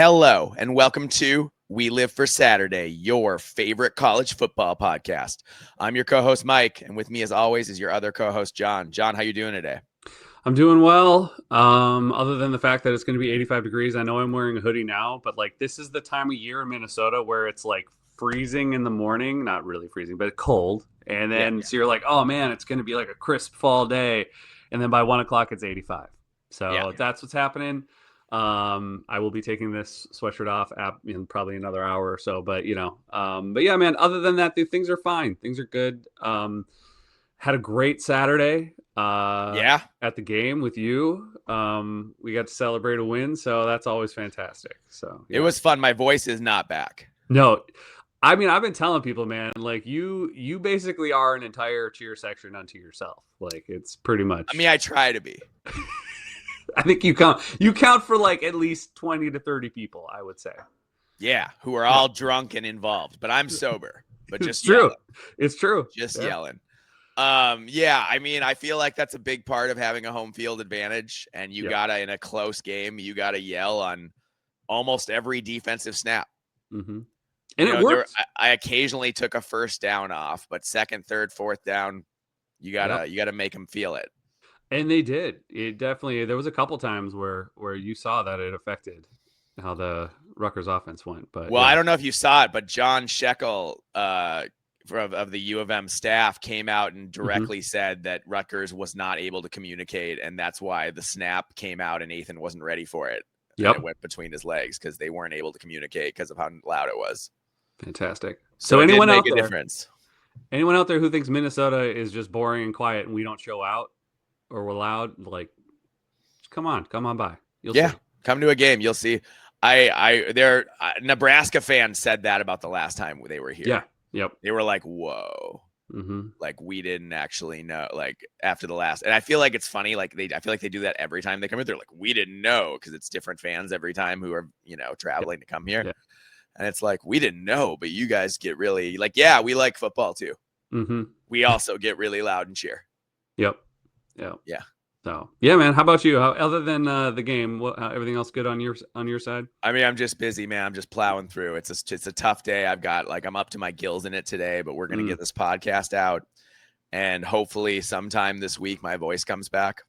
Hello, and welcome to We Live for Saturday, your favorite college football podcast. I'm your co-host, Mike, and with me, as always, is your other co-host, John. John, how you doing today? I'm doing well. Other than the fact that it's going to be 85 degrees, I know I'm wearing a hoodie now, but like this is the time of year in Minnesota where it's like freezing in the morning, not really freezing, but cold. And then so you're like, oh man, it's going to be like a crisp fall day. And then by 1 o'clock, it's 85. So that's what's happening. I will be taking this sweatshirt off in probably another hour or so, but yeah, man, other than that, things are fine. Things are good. Had a great Saturday. At the game with you. We got to celebrate a win, so that's always fantastic. So It was fun. My voice is not back. No, I mean, I've been telling people, man, like you basically are an entire cheer section unto yourself. Like it's pretty much. I mean, I try to be. I think you count for like at least 20 to 30 people, I would say. Yeah, who are all drunk and involved, but I'm sober. But just true. It's true. Just yelling. I mean, I feel like that's a big part of having a home field advantage, and you gotta, in a close game, you gotta yell on almost every defensive snap. Mm-hmm. And it worked. I occasionally took a first down off, but second, third, fourth down, you gotta make them feel it. And they did. It definitely. There was a couple times where you saw that it affected how the Rutgers offense went. But I don't know if you saw it, but John Shekel, of the U of M staff, came out and directly said that Rutgers was not able to communicate, and that's why the snap came out and Nathan wasn't ready for it. Yep. It went between his legs because they weren't able to communicate because of how loud it was. Fantastic. So anyone out there, difference. Anyone out there who thinks Minnesota is just boring and quiet and we don't show out or we're loud, like, come on by. You'll see. Come to a game. You'll see. Nebraska fans said that about the last time they were here. Yeah. Yep. They were like, whoa. Like we didn't actually know, like after the last, and I feel like it's funny. Like I feel like they do that every time they come here. They're like, we didn't know, because it's different fans every time who are, traveling to come here. Yeah. And it's like, we didn't know, but you guys get really like, we like football too. We also get really loud and cheer. Yep. Yeah. So yeah, man. How about you? Other than the game, everything else good on your side? I mean, I'm just busy, man. I'm just plowing through. It's a tough day. I'm up to my gills in it today, but we're gonna get this podcast out, and hopefully sometime this week my voice comes back.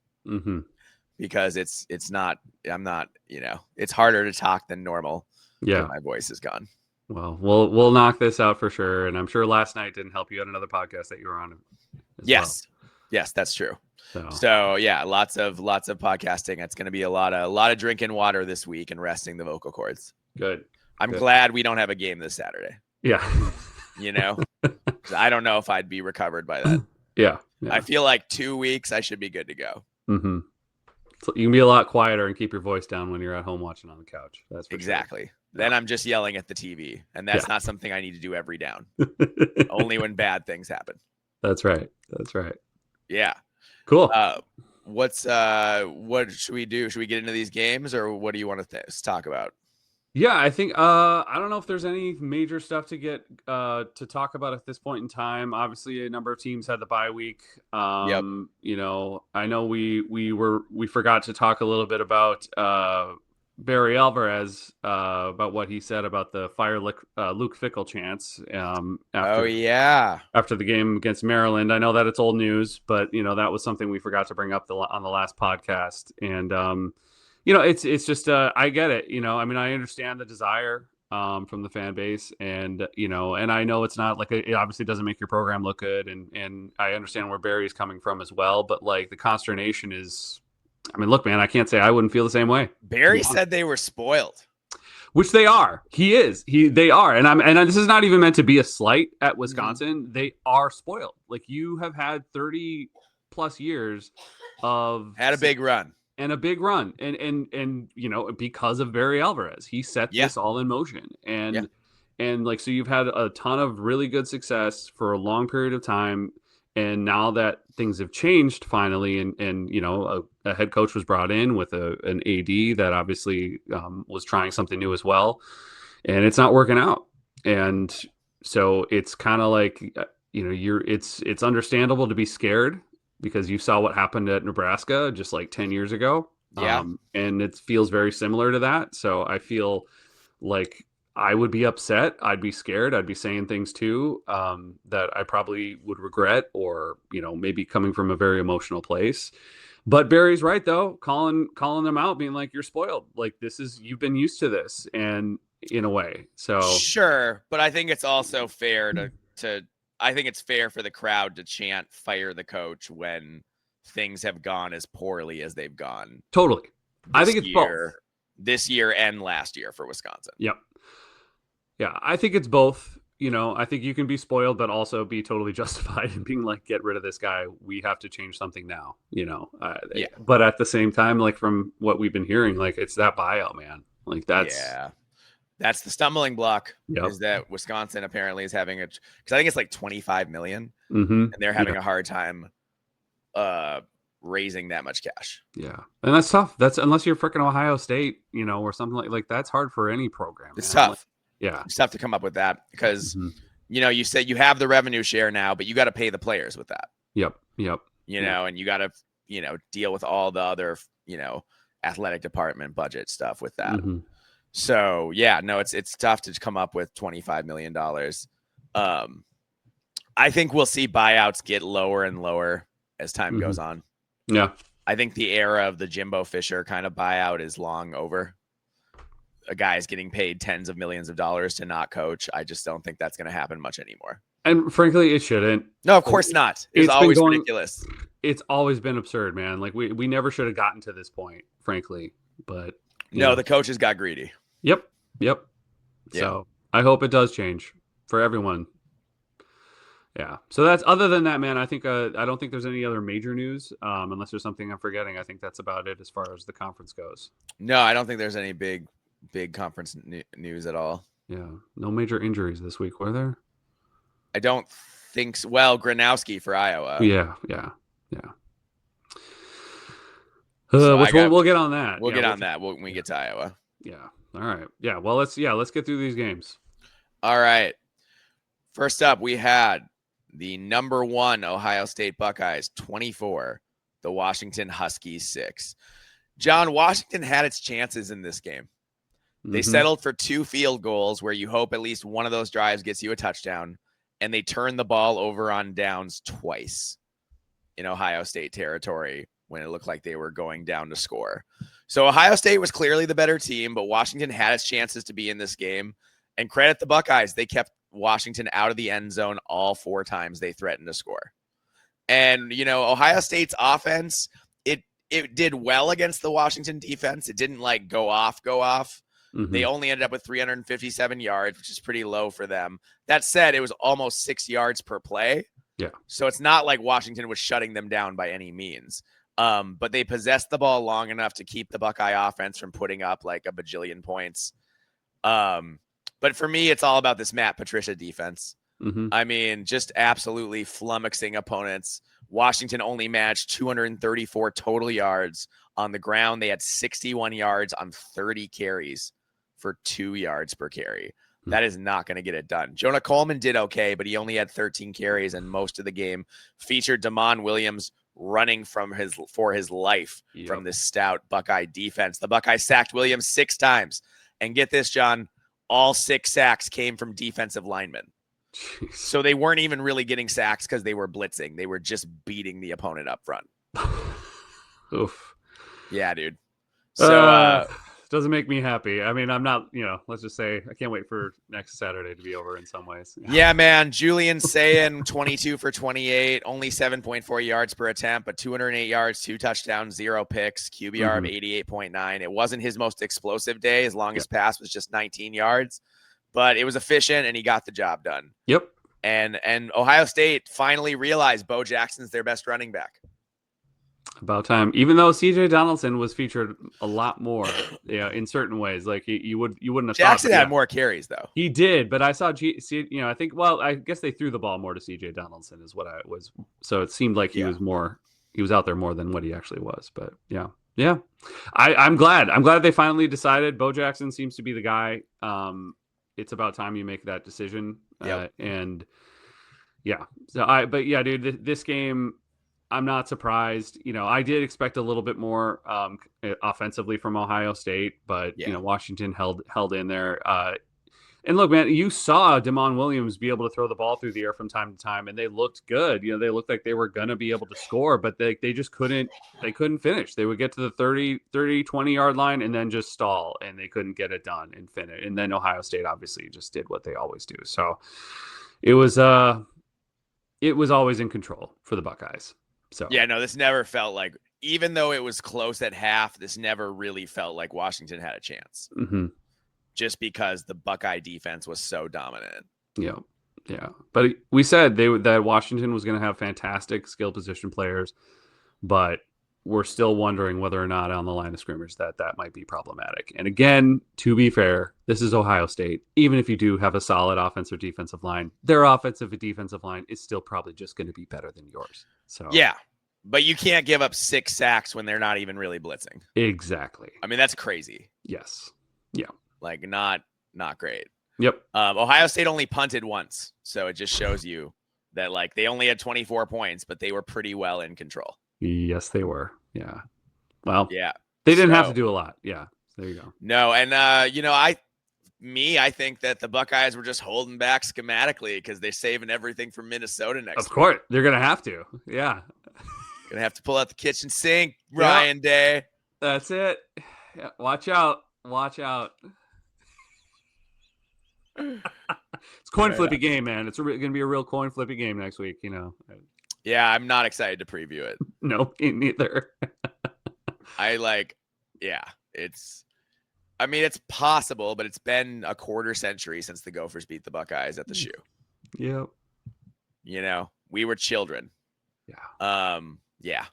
Because it's not. I'm not. It's harder to talk than normal. Yeah, my voice is gone. Well, we'll knock this out for sure, and I'm sure last night didn't help you at another podcast that you were on. Yes, that's true. So yeah, lots of podcasting. It's going to be a lot of drinking water this week and resting the vocal cords. Good. I'm glad we don't have a game this Saturday. Yeah. I don't know if I'd be recovered by that. Yeah. I feel like 2 weeks I should be good to go. So you can be a lot quieter and keep your voice down when you're at home watching on the couch. That's for exactly. Sure. Then I'm just yelling at the TV, and that's not something I need to do every down. Only when bad things happen. That's right. Yeah. Cool. What should we do? Should we get into these games, or what do you want to talk about? Yeah, I think I don't know if there's any major stuff to get to talk about at this point in time. Obviously, a number of teams had the bye week. I know we forgot to talk a little bit about Barry Alvarez about what he said about the fire Luke Fickell chants. After the game against Maryland. I know that it's old news, but that was something we forgot to bring up on the last podcast. And it's just I get it. I mean, I understand the desire from the fan base, and and I know it's not like it obviously doesn't make your program look good, and I understand where Barry's coming from as well. But like the consternation is. I mean, look, man, I can't say I wouldn't feel the same way. Barry said they were spoiled, which they are. They are. And this is not even meant to be a slight at Wisconsin. They are spoiled. Like you have had 30 plus years had a big run and because of Barry Alvarez, he set this all in motion. And like, so you've had a ton of really good success for a long period of time. And now that things have changed finally, and a head coach was brought in with an AD that obviously was trying something new as well, and it's not working out. And so it's kind of like it's understandable to be scared because you saw what happened at Nebraska just like 10 years ago. And it feels very similar to that. So I feel like I would be upset. I'd be scared. I'd be saying things too that I probably would regret, or maybe coming from a very emotional place. But Barry's right though, calling them out, being like, "You're spoiled. Like you've been used to this," and in a way. So sure, but I think it's also fair to I think it's fair for the crowd to chant "fire the coach" when things have gone as poorly as they've gone. Totally, I think it's both this year and last year for Wisconsin. Yep. Yeah, I think it's both. I think you can be spoiled, but also be totally justified in being like, get rid of this guy. We have to change something now, Yeah. But at the same time, like from what we've been hearing, like it's that buyout, man. Like that's the stumbling block. Yep. Is that Wisconsin apparently is having because I think it's like 25 million, and they're having a hard time raising that much cash. Yeah, and that's tough. That's unless you're freaking Ohio State, or something like that's hard for any program. It's tough. Like, yeah, it's tough to come up with that because you said you have the revenue share now, but you got to pay the players with that. Yep. And you got to deal with all the other athletic department budget stuff with that. So yeah, no, it's tough to come up with $25 million. I think we'll see buyouts get lower and lower as time goes on. Yeah, I think the era of the Jimbo Fisher kind of buyout is long over. A guy's getting paid tens of millions of dollars to not coach. I just don't think that's going to happen much anymore. And frankly, it shouldn't. No, of course not. It's always ridiculous. It's always been absurd, man. Like we never should have gotten to this point, frankly. But the coaches got greedy. Yep. So I hope it does change for everyone. Yeah. So that's other than that, man. I think I don't think there's any other major news, unless there's something I'm forgetting. I think that's about it as far as the conference goes. No, I don't think there's any big conference news at all. Yeah. No major injuries this week, were there? I don't think so. Well, Gronowski for Iowa. Yeah. We'll get on that. We'll get on that when we get to Iowa. Yeah. All right. Yeah. Well, let's get through these games. All right. First up, we had the number 1 Ohio State Buckeyes 24, the Washington Huskies 6. John, Washington had its chances in this game. They settled for 2 field goals where you hope at least one of those drives gets you a touchdown, and they turned the ball over on downs twice in Ohio State territory when it looked like they were going down to score. So Ohio State was clearly the better team, but Washington had its chances to be in this game. And credit the Buckeyes. They kept Washington out of the end zone all 4 times they threatened to score. And, Ohio State's offense, it did well against the Washington defense. It didn't go off. They only ended up with 357 yards, which is pretty low for them. That said, it was almost 6 yards per play. Yeah. So it's not like Washington was shutting them down by any means. But they possessed the ball long enough to keep the Buckeye offense from putting up like a bajillion points. But for me, it's all about this Matt Patricia defense. I mean, just absolutely flummoxing opponents. Washington only matched 234 total yards on the ground. They had 61 yards on 30 carries for 2 yards per carry. That is not going to get it done. Jonah Coleman did okay, but he only had 13 carries, and most of the game featured Damon Williams running for his life from this stout Buckeye defense. The Buckeyes sacked Williams 6 times. And get this, John, all 6 sacks came from defensive linemen. Jeez. So they weren't even really getting sacks because they were blitzing. They were just beating the opponent up front. Oof. Yeah, dude. So doesn't make me happy. I mean, I'm not, let's just say I can't wait for next Saturday to be over in some ways. Yeah, man. Julian Sayin, 22 for 28, only 7.4 yards per attempt, but 208 yards, 2 touchdowns, 0 picks, QBR of 88.9. It wasn't his most explosive day. His longest pass was just 19 yards, but it was efficient and he got the job done. Yep. And Ohio State finally realized Bo Jackson's their best running back. About time. Even though CJ Donaldson was featured a lot more, in certain ways, like you wouldn't have. Jackson had more carries though. He did, but I saw I think. Well, I guess they threw the ball more to CJ Donaldson, is what I was. So it seemed like he was more. He was out there more than what he actually was. But yeah. I'm glad. I'm glad they finally decided. Bo Jackson seems to be the guy. It's about time you make that decision. Yep. And yeah. So but yeah, dude, this game. I'm not surprised. I did expect a little bit more offensively from Ohio State, but Washington held in there. And look, man, you saw Damon Williams be able to throw the ball through the air from time to time, and they looked good. They looked like they were going to be able to score, but they just couldn't. They couldn't finish. They would get to the 30, 20-yard line and then just stall, and they couldn't get it done and finish. And then Ohio State obviously just did what they always do. So it was always in control for the Buckeyes. So yeah, no, this never felt like, even though it was close at half, this never really felt like Washington had a chance. Mm-hmm. Just because the Buckeye defense was so dominant. Yeah. But we said that Washington was going to have fantastic skill position players, but we're still wondering whether or not on the line of scrimmage that might be problematic. And again, to be fair, this is Ohio State. Even if you do have a solid offensive defensive line, their offensive and defensive line is still probably just going to be better than yours. So yeah, but you can't give up 6 sacks when they're not even really blitzing. Exactly. I mean, that's crazy. Yes. Yeah. Like not great. Yep. Ohio State only punted once, so it just shows you that like they only had 24 points, but they were pretty well in control. Yes, they were. Yeah. Well, yeah, they didn't have to do a lot. Yeah. There you go. No, and I think that the Buckeyes were just holding back schematically because they're saving everything for Minnesota next week. Of course, they're gonna have to. Yeah. Gonna have to pull out the kitchen sink, Ryan Day. That's it. Yeah. Watch out. It's coin flippy game, man. It's going to be a real coin flippy game next week, Yeah, I'm not excited to preview it. No, me neither. It's possible, but it's been a quarter century since the Gophers beat the Buckeyes at the Shoe. Yep. We were children. Yeah. Yeah.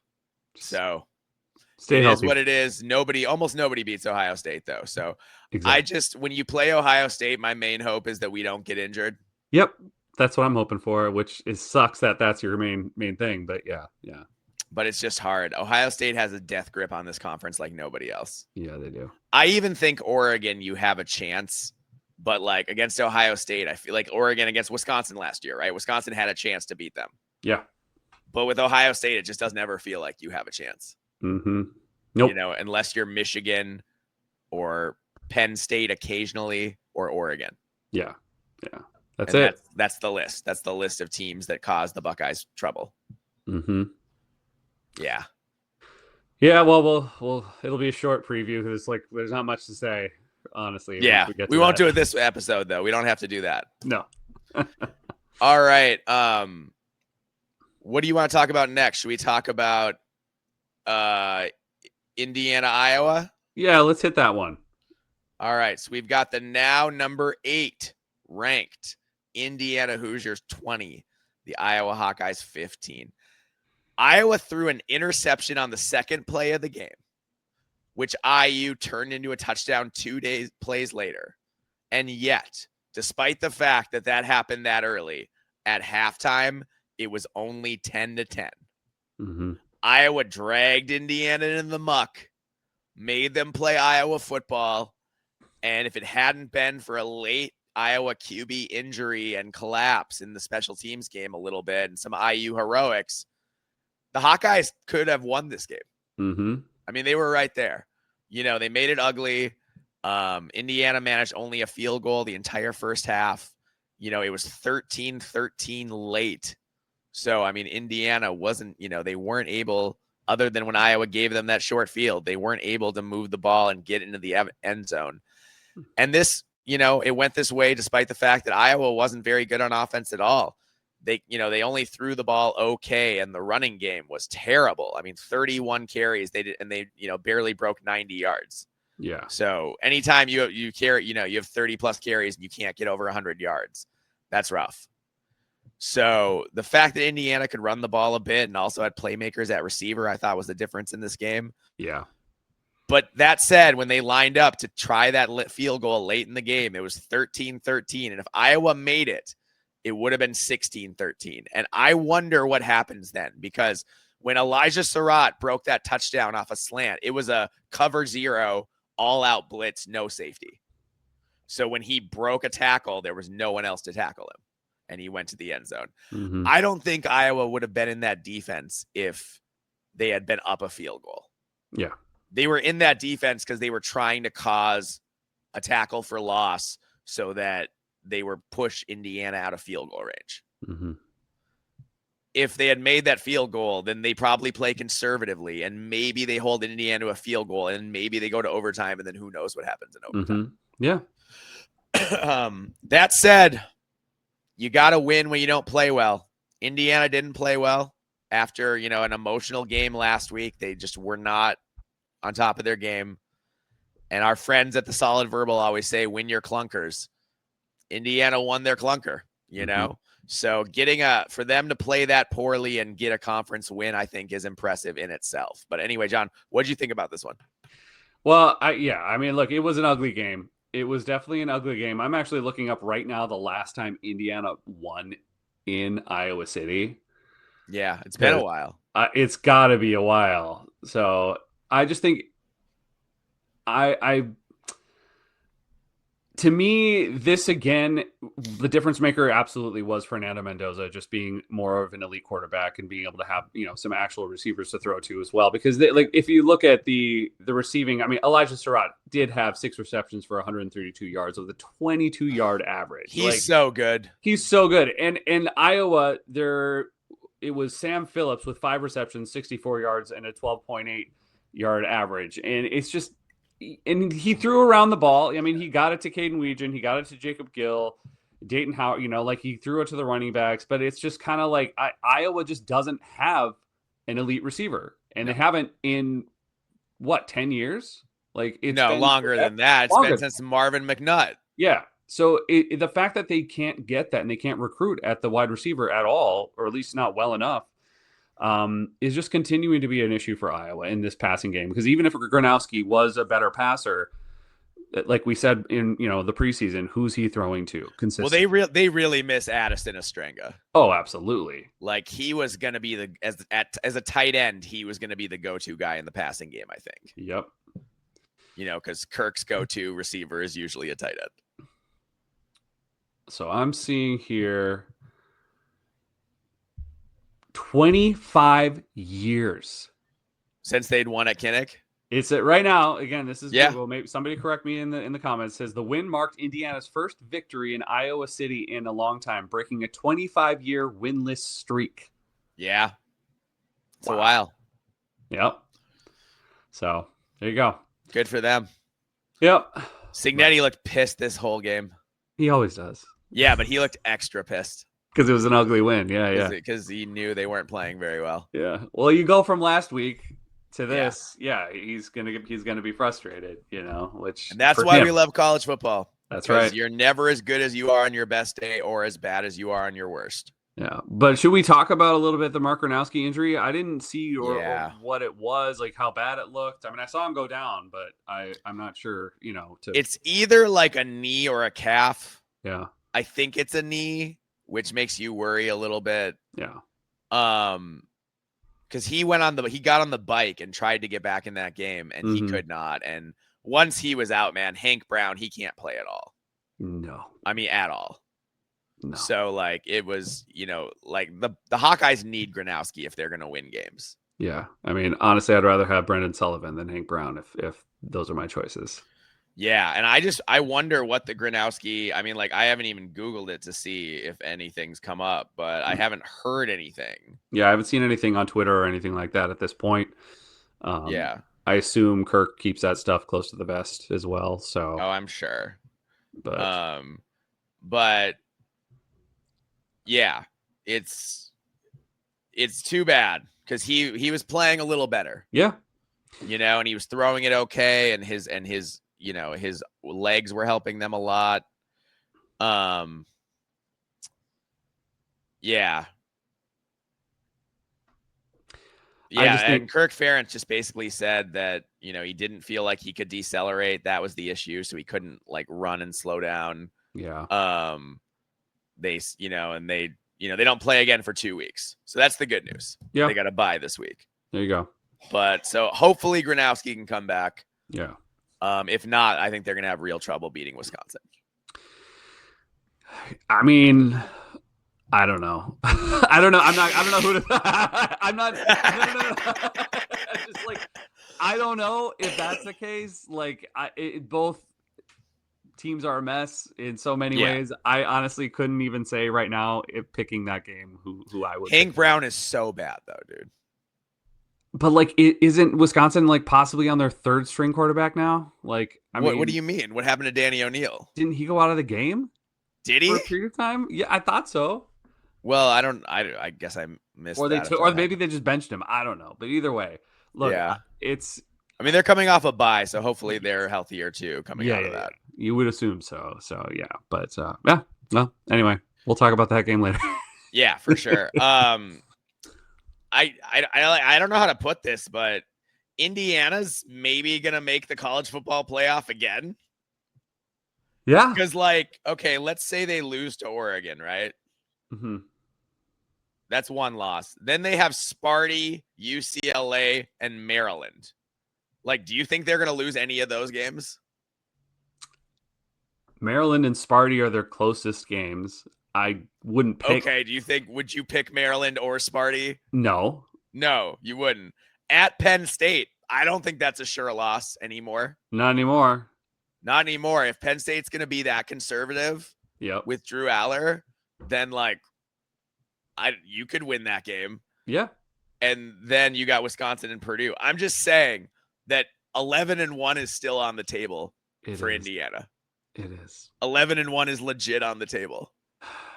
So stay healthy. Is what it is. Almost nobody beats Ohio State though. So exactly. When you play Ohio State, my main hope is that we don't get injured. Yep. That's what I'm hoping for, which sucks that that's your main thing, but yeah. But it's just hard. Ohio State has a death grip on this conference like nobody else. Yeah, they do. I even think Oregon, you have a chance, but like against Ohio State, I feel like Oregon against Wisconsin last year, right? Wisconsin had a chance to beat them. Yeah. But with Ohio State, it just doesn't ever feel like you have a chance. Mm-hmm. Nope. Unless you're Michigan or Penn State occasionally or Oregon. Yeah. That's it. That's the list. That's the list of teams that cause the Buckeyes trouble. Mm-hmm. Yeah. Yeah. Well, it'll be a short preview because there's not much to say, honestly. Yeah. We won't do it this episode though. We don't have to do that. No. All right. What do you want to talk about next? Should we talk about Indiana, Iowa? Yeah, let's hit that one. All right. So we've got the now number 8 ranked Indiana Hoosiers 20, the Iowa Hawkeyes 15. Iowa threw an interception on the second play of the game, which IU turned into a touchdown 2 plays later. And yet, despite the fact that happened that early, at halftime, it was only 10-10. Mm-hmm. Iowa dragged Indiana in the muck, made them play Iowa football, and if it hadn't been for a late Iowa QB injury and collapse in the special teams game a little bit and some IU heroics, the Hawkeyes could have won this game. Mm-hmm. I mean, they were right there. They made it ugly. Indiana managed only a field goal the entire first half. It was 13-13 late. So, I mean, Indiana wasn't, they weren't able, other than when Iowa gave them that short field, they weren't able to move the ball and get into the end zone. And this, it went this way despite the fact that Iowa wasn't very good on offense at all. They only threw the ball okay, and the running game was terrible. I mean, 31 carries they barely broke 90 yards. Yeah. So anytime you carry, you have 30 plus carries and you can't get over 100 yards, that's rough. So the fact that Indiana could run the ball a bit and also had playmakers at receiver, I thought was the difference in this game. Yeah. But that said, when they lined up to try that field goal late in the game, it was 13-13. And if Iowa made it, it would have been 16-13. And I wonder what happens then, because when Elijah Surratt broke that touchdown off a slant, it was a cover 0, all out blitz, no safety. So when he broke a tackle, there was no one else to tackle him. and he went to the end zone. Mm-hmm. I don't think Iowa would have been in that defense if they had been up a field goal. Yeah. They were in that defense because they were trying to cause a tackle for loss so that they were push Indiana out of field goal range. Mm-hmm. If they had made that field goal, then they probably play conservatively, and maybe they hold Indiana to a field goal, and maybe they go to overtime, and then who knows what happens in overtime. Mm-hmm. Yeah. That said, you got to win when you don't play well. Indiana didn't play well after, an emotional game last week. They just were not on top of their game. And our friends at the Solid Verbal always say, win your clunkers. Indiana won their clunker, Mm-hmm. So for them to play that poorly and get a conference win, I think is impressive in itself. But anyway, John, what did you think about this one? Well, look, it was an ugly game. It was definitely an ugly game. I'm actually looking up right now the last time Indiana won in Iowa City. Yeah, it's been a while. It's got to be a while. So I just think to me, this again, the difference maker absolutely was Fernando Mendoza just being more of an elite quarterback and being able to have, some actual receivers to throw to as well. Because if you look at the receiving, I mean, Elijah Surratt did have 6 receptions for 132 yards with a 22-yard average. He's so good. He's so good. And in Iowa, it was Sam Phillips with 5 receptions, 64 yards, and a 12.8-yard average. And it's just, and he threw around the ball. I mean, he got it to Caden Weegan. He got it to Jacob Gill, Dayton Howard, he threw it to the running backs. But it's just kind of like Iowa just doesn't have an elite receiver. And they haven't in, 10 years? Like, it's been longer than that. It's been since Marvin McNutt. Yeah. So the fact that they can't get that and they can't recruit at the wide receiver at all, or at least not well enough, is just continuing to be an issue for Iowa in this passing game. Because even if Gronowski was a better passer, like we said in the preseason, who's he throwing to consistently? Well, they really miss Addison Ostrenga. Oh, absolutely. Like, he was going to be as a tight end, he was going to be the go-to guy in the passing game, I think. Yep. Because Kirk's go-to receiver is usually a tight end. So I'm seeing here 25 years since they'd won at Kinnick. It's right now. Again, this is Google. Maybe somebody correct me in the comments. It says the win marked Indiana's first victory in Iowa City in a long time, breaking a 25-year winless streak. Yeah, it's a while. Yep. So there you go. Good for them. Yep. Cignetti looked pissed this whole game. He always does. Yeah, but he looked extra pissed. Because it was an ugly win. Yeah. Because he knew they weren't playing very well. Yeah. Well, you go from last week to this. Yeah, he's gonna be frustrated. And that's why we love college football. That's right. You're never as good as you are on your best day, or as bad as you are on your worst. Yeah, but should we talk about a little bit the Mark Gronowski injury? I didn't see or what it was, like how bad it looked. I mean, I saw him go down, but I'm not sure. It's either like a knee or a calf. Yeah, I think it's a knee, which makes you worry a little bit. Yeah. Because he got on the bike and tried to get back in that game, and he could not. And once he was out, man, Hank Brown, he can't play at all. No, I mean at all. No. So like it was, like the Hawkeyes need Gronowski if they're going to win games. Yeah, I mean, honestly, I'd rather have Brendan Sullivan than Hank Brown if those are my choices. Yeah, and I wonder what the Gronowski. I mean, like I haven't even Googled it to see if anything's come up, but I haven't heard anything. Yeah, I haven't seen anything on Twitter or anything like that at this point. Yeah, I assume Kirk keeps that stuff close to the vest as well. So, I'm sure. But yeah, it's too bad because he was playing a little better. Yeah, and he was throwing it okay, and his his legs were helping them a lot. Yeah. And Kirk Ferentz just basically said that, he didn't feel like he could decelerate. That was the issue. So he couldn't like run and slow down. Yeah. They don't play again for 2 weeks. So that's the good news. Yeah. They got to bye this week. There you go. But so hopefully Gronowski can come back. Yeah. If not, I think they're going to have real trouble beating Wisconsin. I mean, I don't know. I don't know. I don't know who to. I'm not. No. Just like, I don't know if that's the case. Like, both teams are a mess in so many ways. I honestly couldn't even say right now, if picking that game, who I would. Hank Brown is so bad though, dude. But like, isn't Wisconsin like possibly on their third string quarterback now? Like, I mean, what do you mean? What happened to Danny O'Neil? Didn't he go out of the game? Did he? For a period of time? Yeah, I thought so. Well, I guess I missed or that. Or maybe they just benched him. I don't know. But either way, look, it's. I mean, they're coming off a bye, so hopefully they're healthier too coming out of that. You would assume so. So yeah, but yeah. Well, anyway, we'll talk about that game later. Yeah, for sure. I don't know how to put this, but Indiana's maybe gonna make the college football playoff again. Yeah, because like, okay, let's say they lose to Oregon, right? Mm-hmm. That's one loss. Then they have Sparty, UCLA, and Maryland. Like, do you think they're gonna lose any of those games? Maryland and Sparty are their closest games. I wouldn't pick. Okay, would you pick Maryland or Sparty? No, you wouldn't. At Penn State, I don't think that's a sure loss anymore. Not anymore. If Penn State's going to be that conservative with Drew Aller, then like you could win that game. Yeah. And then you got Wisconsin and Purdue. I'm just saying that 11-1 is still on the table for Indiana. It is. 11-1 is legit on the table.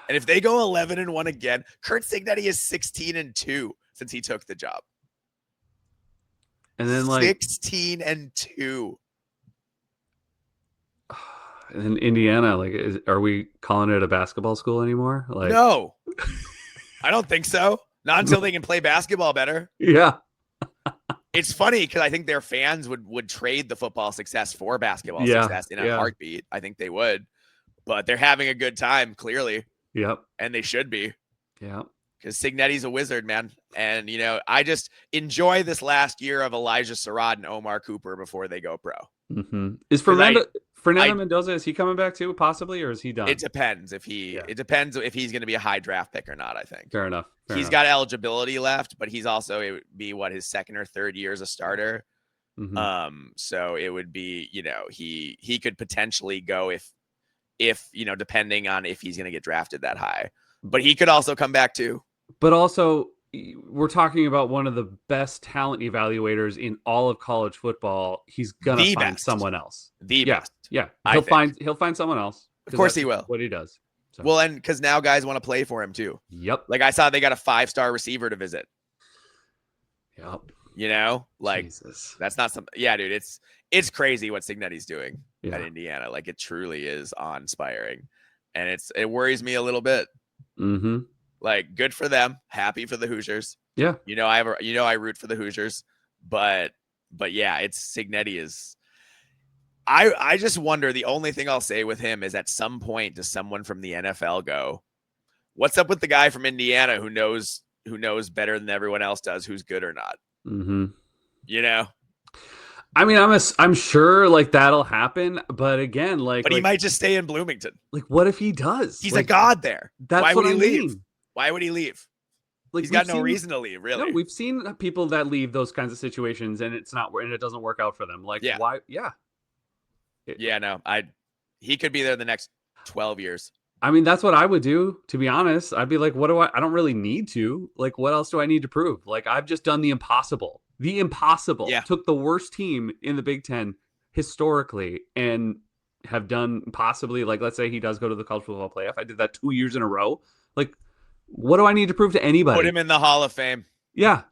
And if they go 11-1 again, Curt Cignetti is 16-2 since he took the job. And then 16-2. And then Indiana, like, are we calling it a basketball school anymore? Like, no, I don't think so. Not until they can play basketball better. Yeah. It's funny because I think their fans would trade the football success for basketball success in a heartbeat. I think they would, but they're having a good time, clearly. Yep. And they should be. Yeah. Because Cignetti's a wizard, man. And, I just enjoy this last year of Elijah Sarad and Omar Cooper before they go pro. Mm-hmm. Is Fernando Mendoza, is he coming back too, possibly, or is he done? It depends if he's going to be a high draft pick or not, I think. Fair enough. He's got eligibility left, but he's also, it would be his second or third year as a starter. Mm-hmm. So it would be, he could potentially go if depending on if he's going to get drafted that high, but he could also come back too. But also, we're talking about one of the best talent evaluators in all of college football. He's gonna find someone else. The best. Yeah. He'll find someone else. Of course he will. What he does. So. Well, and because now guys want to play for him too. Yep. Like I saw they got a 5-star receiver to visit. Yep. Like Jesus. That's not something. Yeah, dude, it's crazy what Cignetti's doing at Indiana. Like it truly is awe-inspiring, and it worries me a little bit. Mm-hmm. Like good for them, happy for the Hoosiers. Yeah. I root for the Hoosiers, but yeah, it's Cignetti is. I just wonder. The only thing I'll say with him is at some point does someone from the NFL go, what's up with the guy from Indiana who knows better than everyone else does who's good or not? Mm-hmm. I mean, I'm sure like that'll happen, but again, but he might just stay in Bloomington. Like, what if he does? He's a god there. Why would he leave? Why would he leave? Like, he's got no reason to leave, really. No, we've seen people that leave those kinds of situations and it doesn't work out for them. Like, why? Yeah. No, he could be there the next 12 years. I mean, that's what I would do, to be honest. I'd be like, I don't really need to. Like, what else do I need to prove? Like, I've just done the impossible. The impossible. Yeah. Took the worst team in the Big Ten historically and have done possibly, like, let's say he does go to the college football playoff. I did that 2 years in a row. Like, what do I need to prove to anybody? Put him in the Hall of Fame. Yeah.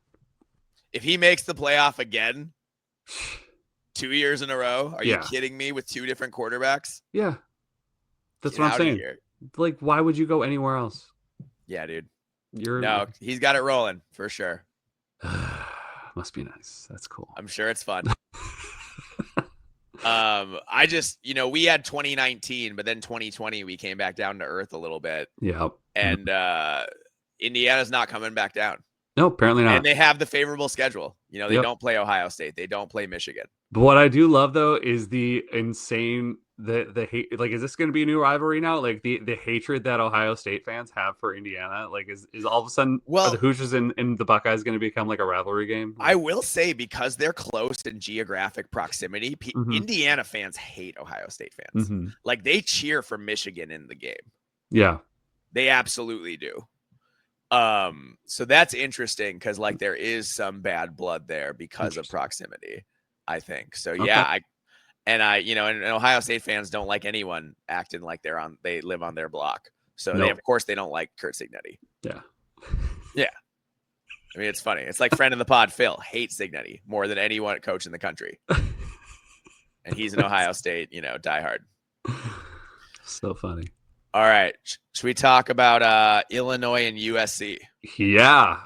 If he makes the playoff again 2 years in a row, are you kidding me, with 2 different quarterbacks? Yeah. That's what I'm saying. Here. Like, why would you go anywhere else? Yeah, dude. He's got it rolling for sure. Must be nice. That's cool. I'm sure it's fun. I just, we had 2019, but then 2020, we came back down to earth a little bit. Yeah. And Indiana's not coming back down. No, apparently not. And they have the favorable schedule. You know, they Yep. don't play Ohio State. They don't play Michigan. But what I do love though is the insane the hate. Like, is this going to be a new rivalry now? Like the hatred that Ohio State fans have for Indiana. Like, is all of a sudden are the Hoosiers and the Buckeyes going to become like a rivalry game? I will say, because they're close in geographic proximity, Indiana fans hate Ohio State fans. Like, they cheer for Michigan in the game. Yeah, they absolutely do. So that's interesting because like there is some bad blood there because of proximity, I think. So yeah, you know, and Ohio State fans don't like anyone acting like they live on their block. So they, of course, they don't like Curt Cignetti. Yeah. Yeah. I mean, it's funny. It's like friend of the pod, Phil, hates Cignetti more than anyone coach in the country. And he's an Ohio State, you know, diehard. So funny. All right. Should we talk about Illinois and USC? Yeah.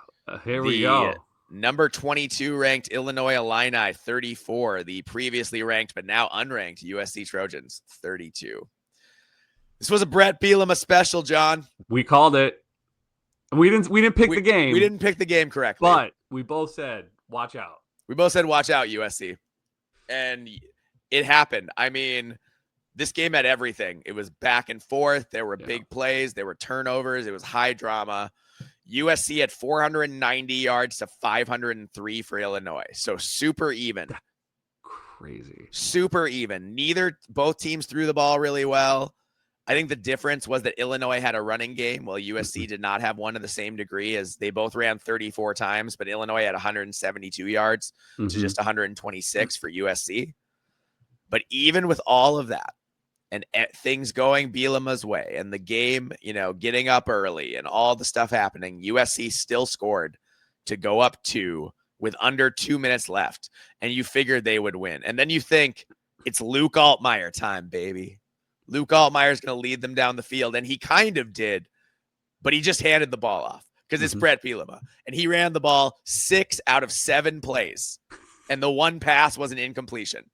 Here we go. Number 22 ranked Illinois Illini 34. The previously ranked but now unranked USC Trojans 32. This was a Brett Bielema special, John. We called it. We didn't pick the game. We didn't pick the game correctly. But we both said, watch out. We both said, watch out, USC. And it happened. I mean, this game had everything. It was back and forth. There were big plays. There were turnovers. It was high drama. USC had 490 yards to 503 for Illinois. So super even. Crazy. Super even. Both teams threw the ball really well. I think the difference was that Illinois had a running game while USC did not have one to the same degree, as they both ran 34 times, but Illinois had 172 yards to just 126 for USC. But even with all of that, and things going Bielema's way, and the game, you know, getting up early and all the stuff happening, USC still scored to go up 2 with under 2 minutes left. And you figured they would win. And then you think it's Luke Altmaier time, baby. Luke Altmaier is going to lead them down the field. And he kind of did, but he just handed the ball off because it's Brett Bielema. And he ran the ball 6 out of 7 plays. And the one pass was an incompletion.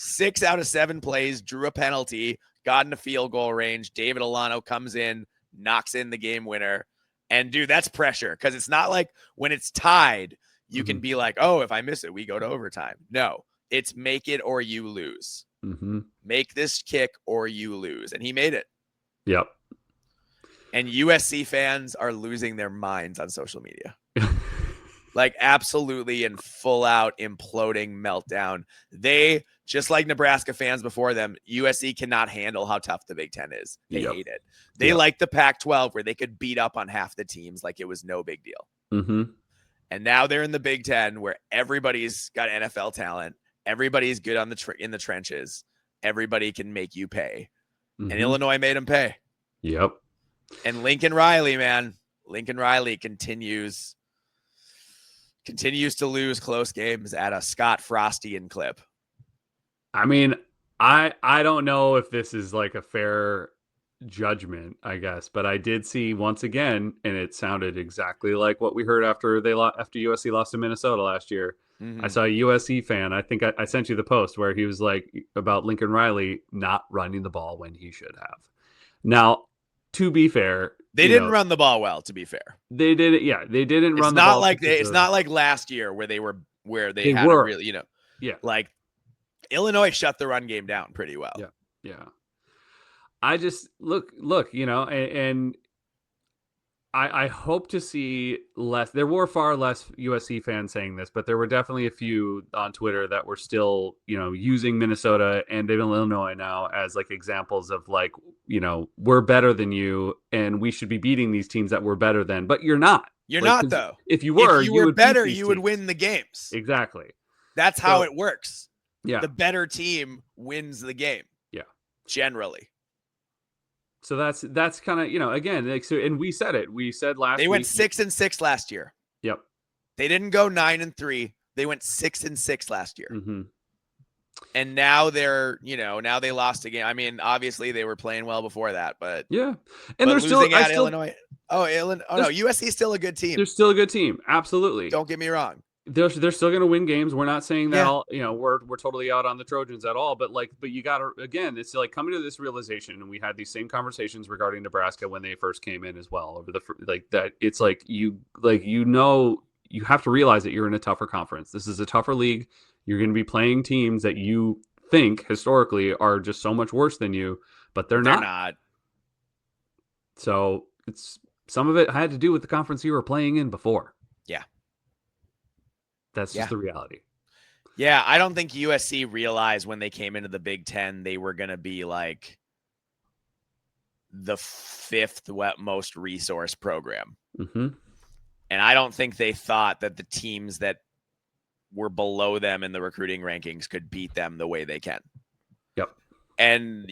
6 out of 7 plays, drew a penalty, got in a field goal range. David Alano comes in, knocks in the game winner. And, dude, that's pressure, because it's not like when it's tied, you can be like, oh, if I miss it, we go to overtime. No, it's make it or you lose. Make this kick or you lose. And he made it. Yep. And USC fans are losing their minds on social media. Like, absolutely in full out imploding meltdown. They, just like Nebraska fans before them, USC cannot handle how tough the Big Ten is. They hate it. They like the Pac-12 where they could beat up on half the teams like it was no big deal. And now they're in the Big Ten where everybody's got NFL talent. Everybody's good on in the trenches. Everybody can make you pay. And Illinois made them pay. Yep. And Lincoln Riley, man. Lincoln Riley continues to lose close games at a Scott Frostian clip. I mean, I don't know if this is like a fair judgment, I guess, but I did see once again, and it sounded exactly like what we heard after USC lost to Minnesota last year. I saw a USC fan. I think I sent you the post where he was like about Lincoln Riley not running the ball when he should have. Now, to be fair, they didn't run the ball well. To be fair, they did it. Yeah, they didn't run the ball. It's not like last year where they had a really, you know, like Illinois shut the run game down pretty well. Yeah. I just look, you know, and I hope to see less. There were far less USC fans saying this, but there were definitely a few on Twitter that were still, you know, using Minnesota and even Illinois now as like examples of like, you know, we're better than you and we should be beating these teams that we're better than, but you're not. You're not, though. If you were better, you would win the games. Exactly. That's how it works. Yeah. The better team wins the game. Yeah. Generally. So that's kind of, you know, again, like, so, and we said it. We said last week. They went 6-6 last year. Yep. They didn't go 9-3. They went 6-6 last year. And now now they lost a game. I mean, obviously they were playing well before that, but yeah. And they're losing at Illinois. No, USC is still a good team. They're still a good team. Absolutely. Don't get me wrong. They're still going to win games. We're not saying that all, you know, we're totally out on the Trojans at all, but you got to, again, it's like coming to this realization. And we had these same conversations regarding Nebraska when they first came in as well over that. It's like, you know, you have to realize that you're in a tougher conference. This is a tougher league. You're going to be playing teams that you think historically are just so much worse than you, but they're not. So some of it had to do with the conference you were playing in before. Yeah. That's just the reality. Yeah, I don't think USC realized when they came into the Big Ten they were going to be like the 5th most resource program. Mm-hmm. And I don't think they thought that the teams that were below them in the recruiting rankings could beat them the way they can. Yep. And,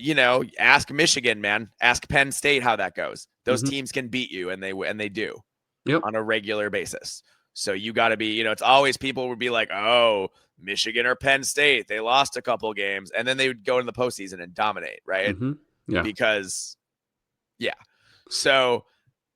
ask Michigan, man. Ask Penn State how that goes. Those teams can beat you, and they do on a regular basis. So you got to be, it's always people would be like, oh, Michigan or Penn State, they lost a couple games, and then they would go into the postseason and dominate, right? Mm-hmm. Yeah. Because, so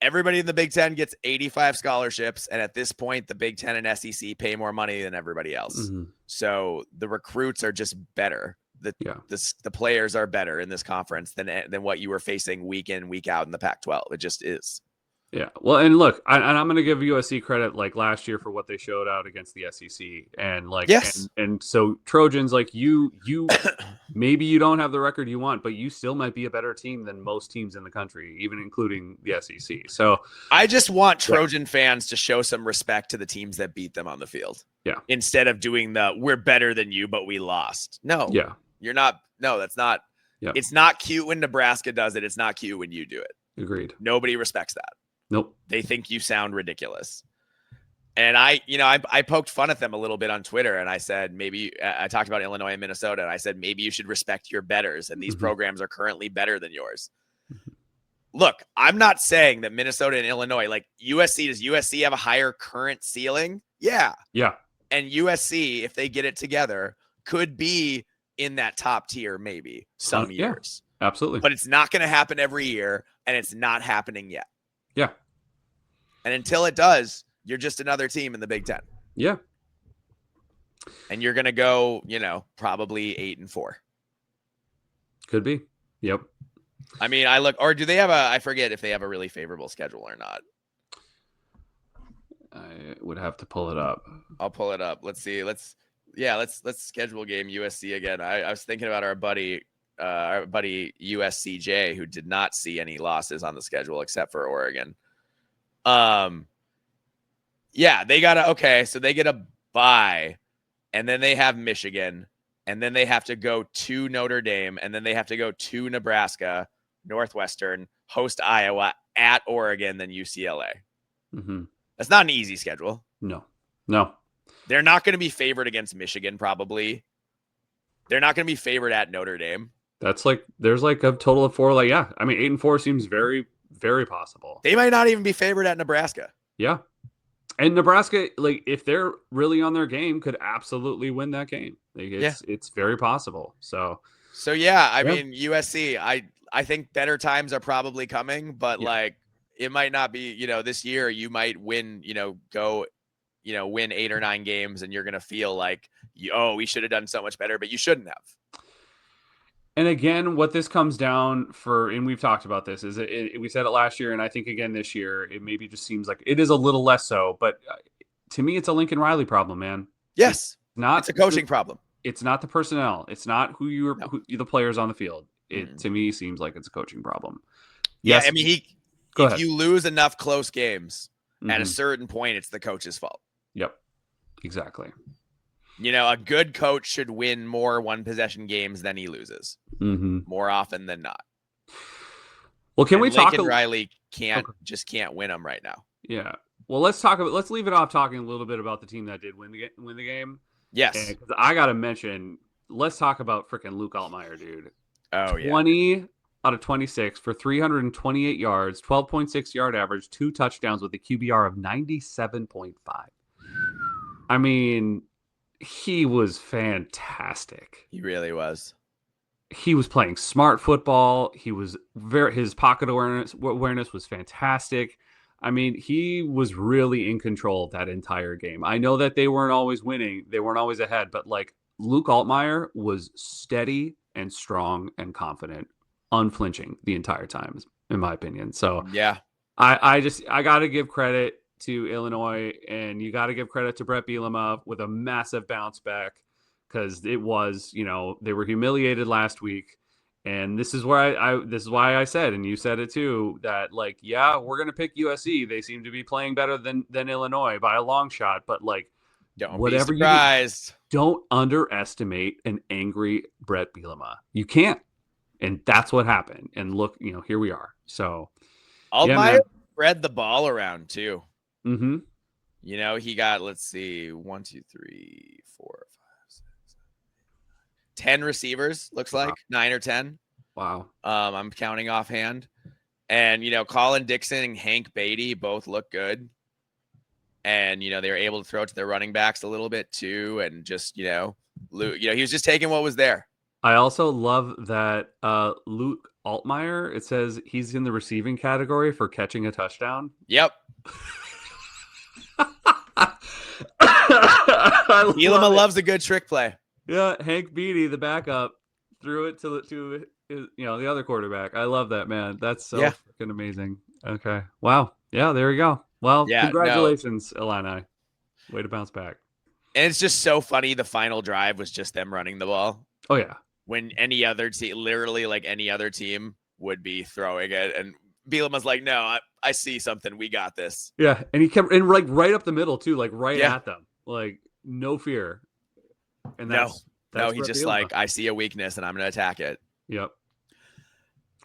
everybody in the Big Ten gets 85 scholarships, and at this point, the Big Ten and SEC pay more money than everybody else. Mm-hmm. So the recruits are just better. The players are better in this conference than what you were facing week in, week out in the Pac-12. It just is. Yeah. Well, and look, I'm going to give USC credit like last year for what they showed out against the SEC, and like, yes. And so Trojans, like you maybe you don't have the record you want, but you still might be a better team than most teams in the country, even including the SEC. So I just want Trojan fans to show some respect to the teams that beat them on the field. Yeah. Instead of doing we're better than you, but we lost. No. Yeah. You're not. No, that's not. Yeah. It's not cute when Nebraska does it. It's not cute when you do it. Agreed. Nobody respects that. Nope. They think you sound ridiculous. And I poked fun at them a little bit on Twitter, and I said, maybe I talked about Illinois and Minnesota, and I said, maybe you should respect your betters, and these programs are currently better than yours. Look, I'm not saying that Minnesota and Illinois, like does USC have a higher current ceiling? Yeah. Yeah. And USC, if they get it together, could be in that top tier maybe some years. Absolutely. But it's not going to happen every year, and it's not happening yet. Yeah. And until it does, you're just another team in the Big Ten. Yeah. And you're going to go, probably 8-4. Could be. Yep. I mean, or do they have I forget if they have a really favorable schedule or not. I would have to pull it up. I'll pull it up. Let's see. Let's schedule game USC again. I was thinking about our buddy USCJ, who did not see any losses on the schedule except for Oregon. They get a bye, and then they have Michigan, and then they have to go to Notre Dame, and then they have to go to Nebraska, Northwestern, host Iowa, at Oregon, then UCLA. Mm-hmm. That's not an easy schedule. No. They're not going to be favored against Michigan, probably. They're not going to be favored at Notre Dame. That's there's a total of 4. 8-4 seems very, very possible. They might not even be favored at Nebraska. Yeah. And Nebraska, if they're really on their game, could absolutely win that game. It's very possible. So I mean, USC, I think better times are probably coming, but it might not be, this year you might win, win 8 or 9 games, and you're going to feel like, we should have done so much better, but you shouldn't have. And again, what this comes down and we've talked about this, is we said it last year, and I think again this year, it maybe just seems like it is a little less so, but to me, it's a Lincoln Riley problem, man. Yes. It's a coaching problem. It's not the personnel. It's not who the players on the field. It to me seems like it's a coaching problem. Yes. I mean, if you lose enough close games at a certain point, it's the coach's fault. Yep. Exactly. A good coach should win more one-possession games than he loses, more often than not. Well, can we talk? Lincoln Riley can't win them right now. Yeah. Well, let's leave it off talking a little bit about the team that did win the game. Yes. Because I got to mention, let's talk about freaking Luke Altmaier, dude. Oh, yeah. 20 out of 26 for 328 yards, 12.6 yard average, 2 touchdowns with a QBR of 97.5. I mean, he was fantastic. He really was. He was playing smart football. His pocket awareness was fantastic. I mean, he was really in control of that entire game. I know that they weren't always winning. They weren't always ahead, but Luke Altmaier was steady and strong and confident, unflinching the entire time, in my opinion. So yeah, I got to give credit to Illinois, and you got to give credit to Brett Bielema with a massive bounce back, because it was, they were humiliated last week. And this is where this is why I said, and you said it too, that like, yeah, we're going to pick USC. They seem to be playing better than Illinois by a long shot, but like, don't be surprised. Don't underestimate an angry Brett Bielema. You can't. And that's what happened. And look, here we are. So Altmaier spread the ball around too. Mm-hmm. He got, let's see, 1, 2, 3, 4, 5, 6, 7, 8, 9, 10 receivers, looks like 9 or 10. Wow. I'm counting offhand. And, Colin Dixon and Hank Beatty both look good. And, they were able to throw it to their running backs a little bit too. And just, he was just taking what was there. I also love that Luke Altmaier, it says he's in the receiving category for catching a touchdown. Yep. Bielema loves a good trick play. Yeah, Hank Beatty, the backup, threw it to his, the other quarterback. I love that, man. That's so freaking amazing. Okay. Wow. Yeah, there we go. Well, congratulations, Illini. Way to bounce back. And it's just so funny. The final drive was just them running the ball. Oh, yeah. When any other team, literally like any other team, would be throwing it. And Bielema's like, no, I see something. We got this. Yeah. And he kept like right up the middle too, like at them. Like no fear. And that's he's just Bielema. Like, I see a weakness and I'm going to attack it. Yep.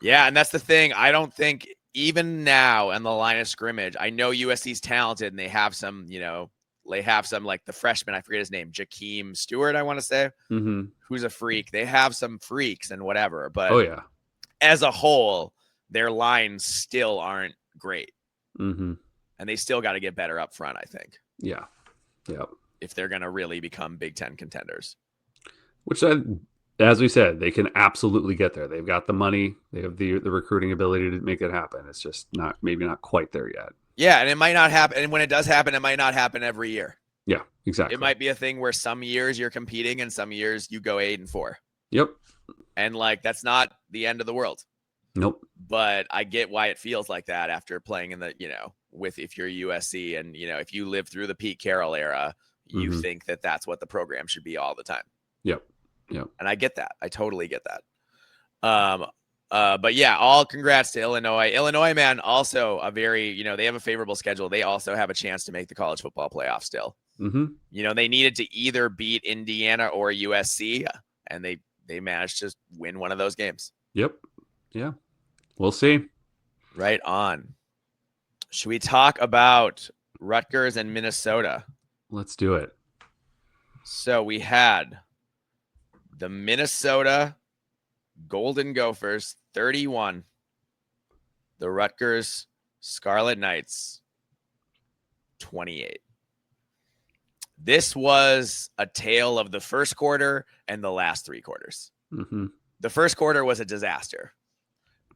Yeah. And that's the thing. I don't think even now in the line of scrimmage, I know USC's talented and they have some, like the freshman, I forget his name, Jakeem Stewart, I want to say, who's a freak. They have some freaks and whatever, but as a whole, their lines still aren't great. Mm-hmm. And they still got to get better up front, I think. Yeah. Yep. If they're going to really become Big Ten contenders. Which, as we said, they can absolutely get there. They've got the money. They have the recruiting ability to make it happen. It's just maybe not quite there yet. Yeah, and it might not happen. And when it does happen, it might not happen every year. Yeah, exactly. It might be a thing where some years you're competing and some years you go 8-4. Yep. And like, that's not the end of the world. Nope. But I get why it feels like that after playing in the, if you're USC and, if you live through the Pete Carroll era, you think that that's what the program should be all the time. Yep. Yep. And I get that. I totally get that. But yeah, all congrats to Illinois. Illinois, man, also a very, they have a favorable schedule. They also have a chance to make the college football playoff still. Mm-hmm. They needed to either beat Indiana or USC, and they managed to win one of those games. Yep. Yeah. We'll see. Right on. Should we talk about Rutgers and Minnesota? Let's do it. So we had the Minnesota Golden Gophers 31, the Rutgers Scarlet Knights 28. This was a tale of the first quarter and the last 3 quarters. Mm-hmm. The first quarter was a disaster.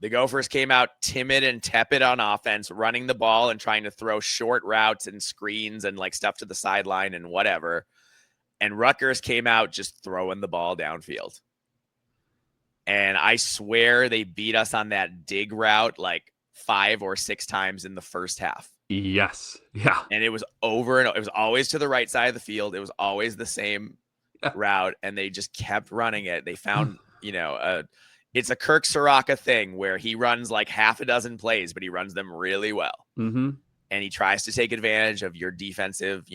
The Gophers came out timid and tepid on offense, running the ball and trying to throw short routes and screens and like stuff to the sideline and whatever. And Rutgers came out just throwing the ball downfield. And I swear they beat us on that dig route like 5 or 6 times in the first half. Yes. Yeah. And it was over and it was always to the right side of the field. It was always the same route. And they just kept running it. They found, it's a Kirk Soraka thing where he runs like half a dozen plays, but he runs them really well. Mm-hmm. And he tries to take advantage of your defensive,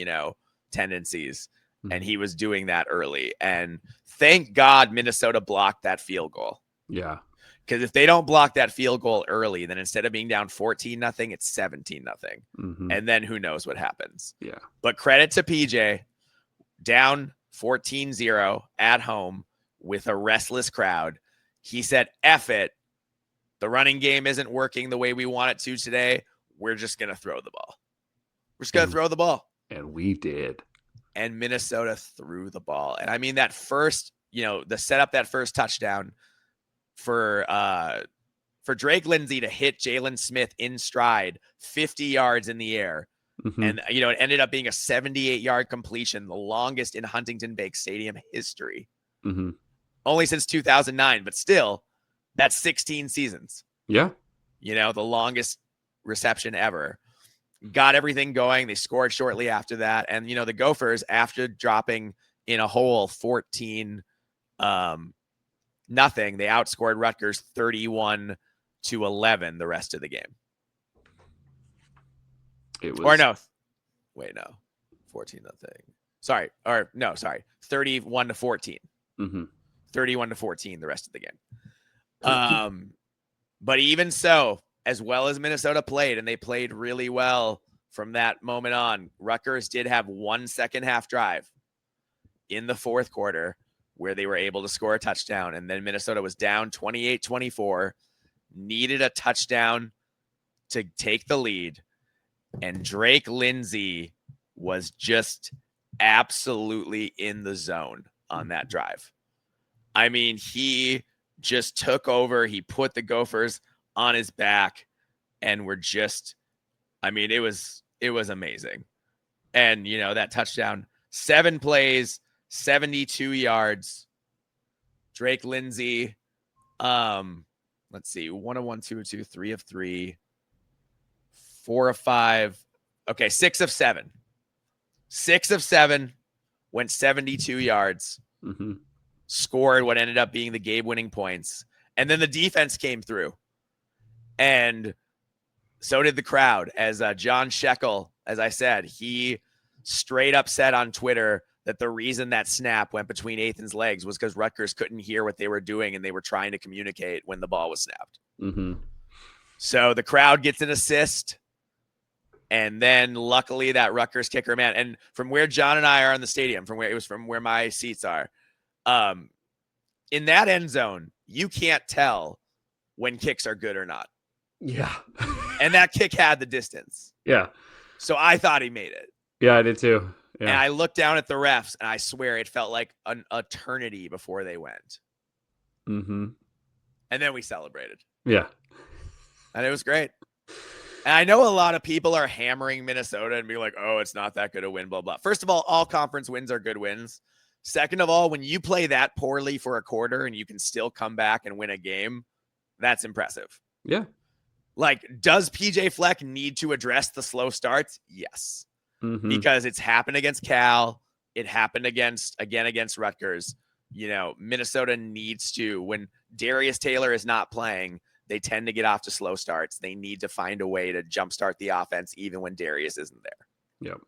tendencies. Mm-hmm. And he was doing that early. And thank God Minnesota blocked that field goal. Yeah. Because if they don't block that field goal early, then instead of being down 14-0, it's 17-0. Mm-hmm. And then who knows what happens. Yeah. But credit to PJ, down 14-0 at home with a restless crowd. He said, F it. The running game isn't working the way we want it to today. We're just going to throw the ball. We're just going to throw the ball. And we did. And Minnesota threw the ball. And I mean, that first, the setup, that first touchdown for Drake Lindsay to hit Jalen Smith in stride, 50 yards in the air. Mm-hmm. And, it ended up being a 78-yard completion, the longest in Huntington Bank Stadium history. Mm-hmm. Only since 2009, but still, that's 16 seasons. Yeah. The longest reception ever. got everything going. They scored shortly after that. And, the Gophers, after dropping in a hole 14 nothing, they outscored Rutgers 31-11 the rest of the game. It was, or no, wait, no, 14 nothing. Sorry, 31-14. 31-14 the rest of the game. But even so, as well as Minnesota played, and they played really well from that moment on, Rutgers did have 1 second half drive in the fourth quarter where they were able to score a touchdown. And then Minnesota was down 28-24, needed a touchdown to take the lead. And Drake Lindsey was just absolutely in the zone on that drive. I mean, he just took over. He put the Gophers on his back, and we're just, it was amazing. And, that touchdown, 7 plays, 72 yards. Drake Lindsey, let's see, 1 of 1, 2 of 2, 3 of 3, 4 of 5. Okay, 6 of 7. 6 of 7, went 72 yards, scored what ended up being the game-winning points. And then the defense came through. And so did the crowd. As John Shekel, as I said, he straight up said on Twitter that the reason that snap went between Athan's legs was because Rutgers couldn't hear what they were doing, and they were trying to communicate when the ball was snapped. So the crowd gets an assist. And then luckily that Rutgers kicker, man, and from where John and I are in the stadium, from where my seats are, in that end zone, you can't tell when kicks are good or not. Yeah. And that kick had the distance. Yeah. So I thought he made it. Yeah, I did too. Yeah. And I looked down at the refs, and I swear it felt like an eternity before they went. And then we celebrated. Yeah. And it was great. And I know a lot of people are hammering Minnesota and be like, oh, it's not that good a win, blah, blah. First of all conference wins are good wins. Second of all, when you play that poorly for a quarter and you can still come back and win a game, that's impressive. Yeah. Like, does PJ Fleck need to address the slow starts? Yes. Because it's happened against Cal. It happened against Rutgers. Minnesota needs to, when Darius Taylor is not playing, they tend to get off to slow starts. They need to find a way to jumpstart the offense even when Darius isn't there. Yep.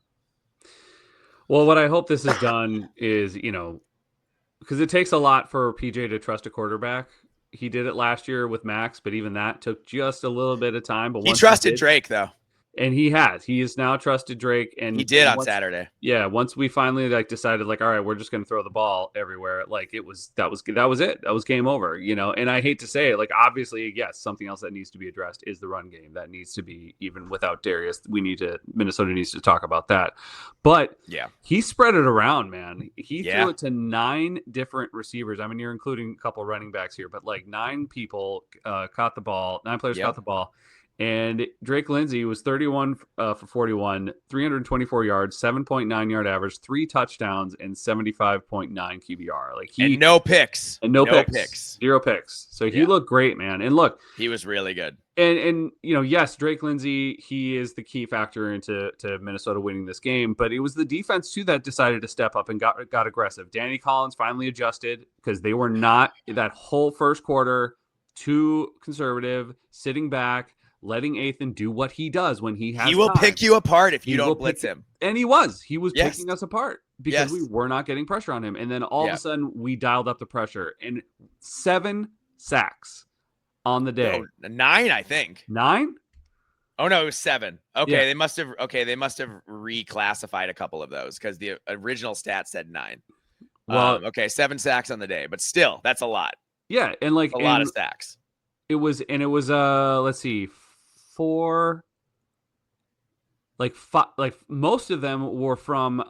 Well, what I hope this has done is, because it takes a lot for PJ to trust a quarterback. He did it last year with Max, but even that took just a little bit of time. But he trusted Drake, though. And he has now trusted Drake, and he did on Saturday. Yeah. Once we finally decided all right, we're just going to throw the ball everywhere. That was it. That was game over, and I hate to say it, obviously, yes, something else that needs to be addressed is the run game. That needs to be, even without Darius, Minnesota needs to talk about that. But yeah, he spread it around, man. He threw it to 9 different receivers. I mean, you're including a couple running backs here, but 9 people caught the ball. 9 players caught the ball. And Drake Lindsey was 31 for 41, 324 yards, 7.9 yard average, 3 touchdowns, and 75.9 QBR. And no picks. And no picks. 0 picks. So he looked great, man. And look, he was really good. And yes, Drake Lindsey, he is the key factor into Minnesota winning this game. But it was the defense too that decided to step up and got aggressive. Danny Collins finally adjusted because they were not that whole first quarter too conservative, sitting back, letting Athan do what he does when he has. He will time. Pick you apart if you don't blitz him. And he was picking us apart because we were not getting pressure on him. And then all of a sudden we dialed up the pressure, and 7 sacks on the day. No, 9, I think. 9? Oh no, it was 7. Okay, they must have reclassified a couple of those because the original stat said 9. Well, 7 sacks on the day, but still, that's a lot. Yeah, and a lot of sacks. It was let's see, 4, most of them were from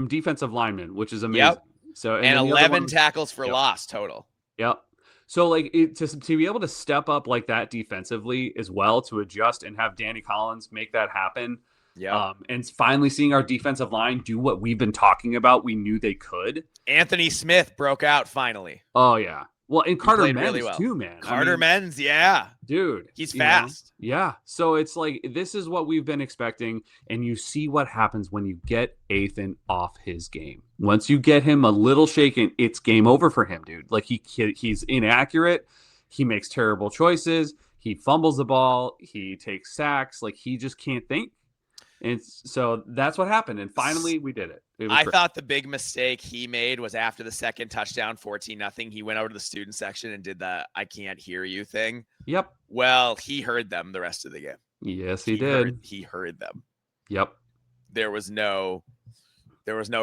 defensive linemen, which is amazing. Yep. So and 11 tackles for loss total. Yep. So to be able to step up like that defensively as well, to adjust and have Danny Collins make that happen. Yeah. And finally seeing our defensive line do what we've been talking about, we knew they could. Anthony Smith broke out finally. Oh yeah. Well, and Carter played Menz really well. too, man. Carter Menz, yeah. Dude. He's fast. Yeah. So it's like, this is what we've been expecting. And you see what happens when you get Ethan off his game. Once you get him a little shaken, it's game over for him, dude. Like he's inaccurate. He makes terrible choices. He fumbles the ball. He takes sacks. Like he just can't think. And so that's what happened. And finally we did it. I thought the big mistake he made was after the second touchdown, 14-0. He went over to the student section and did the "I can't hear you" thing. Yep. Well, he heard them the rest of the game. Yes, he did. He heard them. Yep. There was no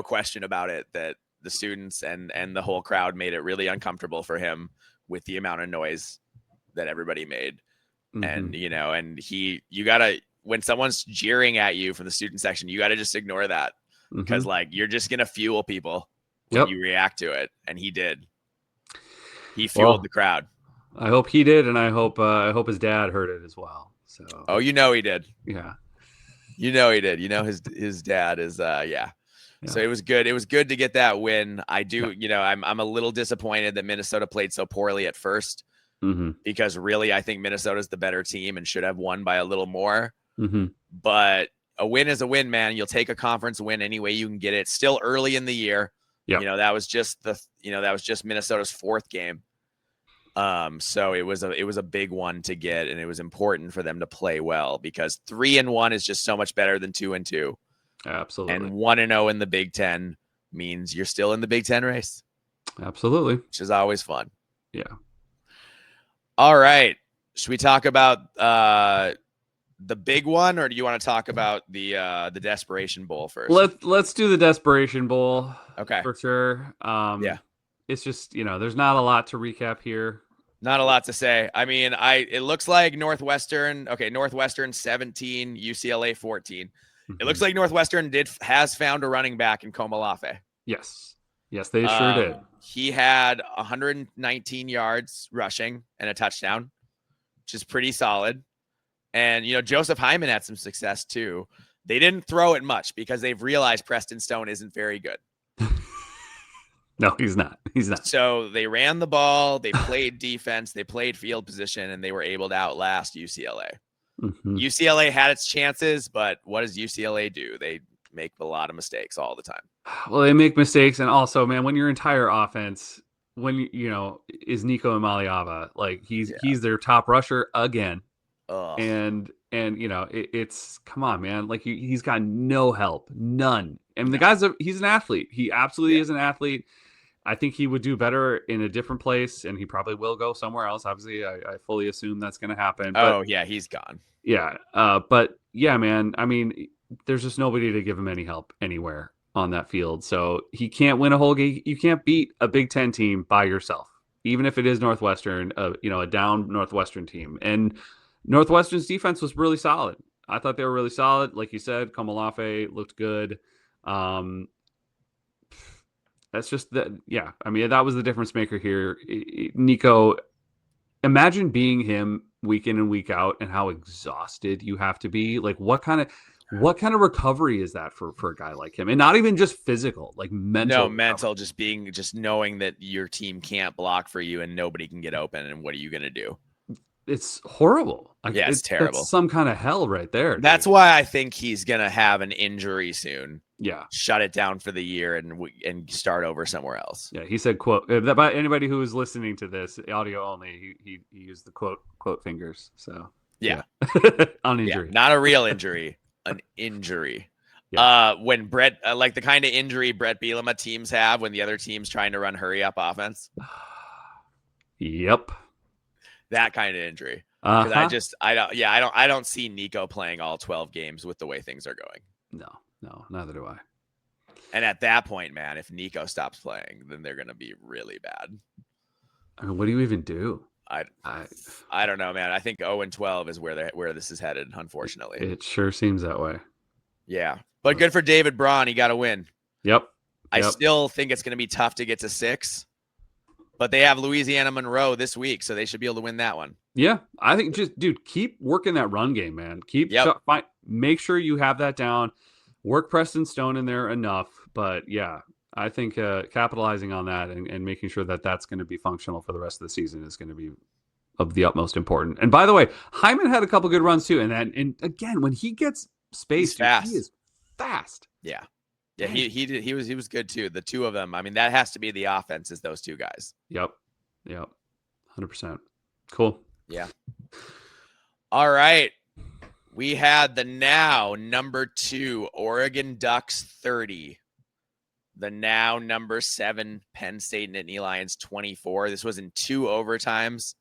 question about it that the students and the whole crowd made it really uncomfortable for him with the amount of noise that everybody made. And, and you gotta, when someone's jeering at you from the student section, you gotta just ignore that. Because like you're just gonna fuel people when you react to it, and he did. He fueled the crowd. I hope he did, and I hope his dad heard it as well. So he did. Yeah, he did. His dad is yeah. So it was good. It was good to get that win. I do. I'm a little disappointed that Minnesota played so poorly at first, because really I think Minnesota's the better team and should have won by a little more. But a win is a win, man. You'll take a conference win any way you can get it. Still early in the year. Yep. That was just Minnesota's fourth game. So it was a big one to get, and it was important for them to play well, because 3-1 is just so much better than 2-2. Absolutely. And 1-0 in the Big Ten means you're still in the Big Ten race. Absolutely. Which is always fun. Yeah. All right. Should we talk about the big one, or do you want to talk about the Desperation Bowl first? Let's do the Desperation Bowl. Okay. For sure. Yeah. It's just, there's not a lot to recap here. Not a lot to say. I mean, it looks like Northwestern 17, UCLA 14. It looks like Northwestern has found a running back in Komalafe. Yes. Yes, they sure did. He had 119 yards rushing and a touchdown, which is pretty solid. And, Joseph Hyman had some success too. They didn't throw it much because they've realized Preston Stone isn't very good. No, he's not. He's not. So they ran the ball, they played defense, they played field position, and they were able to outlast UCLA. UCLA had its chances, but what does UCLA do? They make a lot of mistakes all the time. Well, they make mistakes. And also, man, when your entire offense, is Nico Imaliava, like he's their top rusher again. Ugh. And it's come on, man. Like he's got no help, none. I mean, he's an athlete. He absolutely is an athlete. I think he would do better in a different place, and he probably will go somewhere else. Obviously, I fully assume that's going to happen. But, yeah, he's gone. Yeah, but yeah, man. I mean, there's just nobody to give him any help anywhere on that field. So he can't win a whole game. You can't beat a Big Ten team by yourself, even if it is Northwestern. A down Northwestern team. And Northwestern's defense was really solid. I thought they were really solid. Like you said, Komalafe looked good. That's just that. Yeah. I mean, that was the difference maker here. Nico, imagine being him week in and week out and how exhausted you have to be. Like what kind of recovery is that for a guy like him? And not even just physical, like mental. No, mental, just knowing that your team can't block for you and nobody can get open. And what are you going to do? It's horrible. Yeah, it's terrible. That's some kind of hell right there. Dude. That's why I think he's going to have an injury soon. Yeah. Shut it down for the year and start over somewhere else. Yeah. He said, quote, that by anybody who is listening to this audio only, he used the quote fingers. So yeah. On injury. Yeah, not a real injury, an injury. Yeah. When Brett, like the kind of injury Brett Bielema teams have when the other team's trying to run hurry up offense. Yep. That kind of injury. Because I don't see Nico playing all 12 games with the way things are going. No, neither do I. And at that point, man, if Nico stops playing, then they're going to be really bad. I mean, what do you even do? I don't know, man. I think 0-12 is where this is headed, unfortunately. It sure seems that way. Yeah. But good for David Braun. He got a win. Yep. I still think it's going to be tough to get to 6. But they have Louisiana Monroe this week, so they should be able to win that one. Yeah, I think keep working that run game, man. Make sure you have that down. Work Preston Stone in there enough. But yeah, I think capitalizing on that and making sure that that's going to be functional for the rest of the season is going to be of the utmost important. And by the way, Hyman had a couple good runs too. And again, when he gets space, he is fast. Yeah. Yeah, he was good too. The two of them. I mean, that has to be the offense, is those two guys. Yep. 100%. Cool. Yeah. All right. We had the now number 2 Oregon Ducks 30. The now number 7 Penn State Nittany Lions 24. This was in 2 overtimes.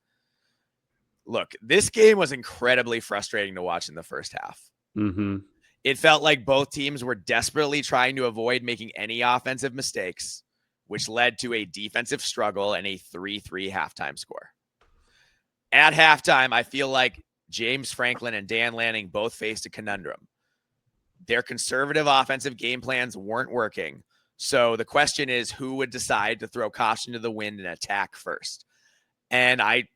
Look, this game was incredibly frustrating to watch in the first half. Mm-hmm. It felt like both teams were desperately trying to avoid making any offensive mistakes, which led to a defensive struggle and a 3-3 halftime score. At halftime, I feel like James Franklin and Dan Lanning both faced a conundrum. Their conservative offensive game plans weren't working. So the question is, who would decide to throw caution to the wind and attack first? And I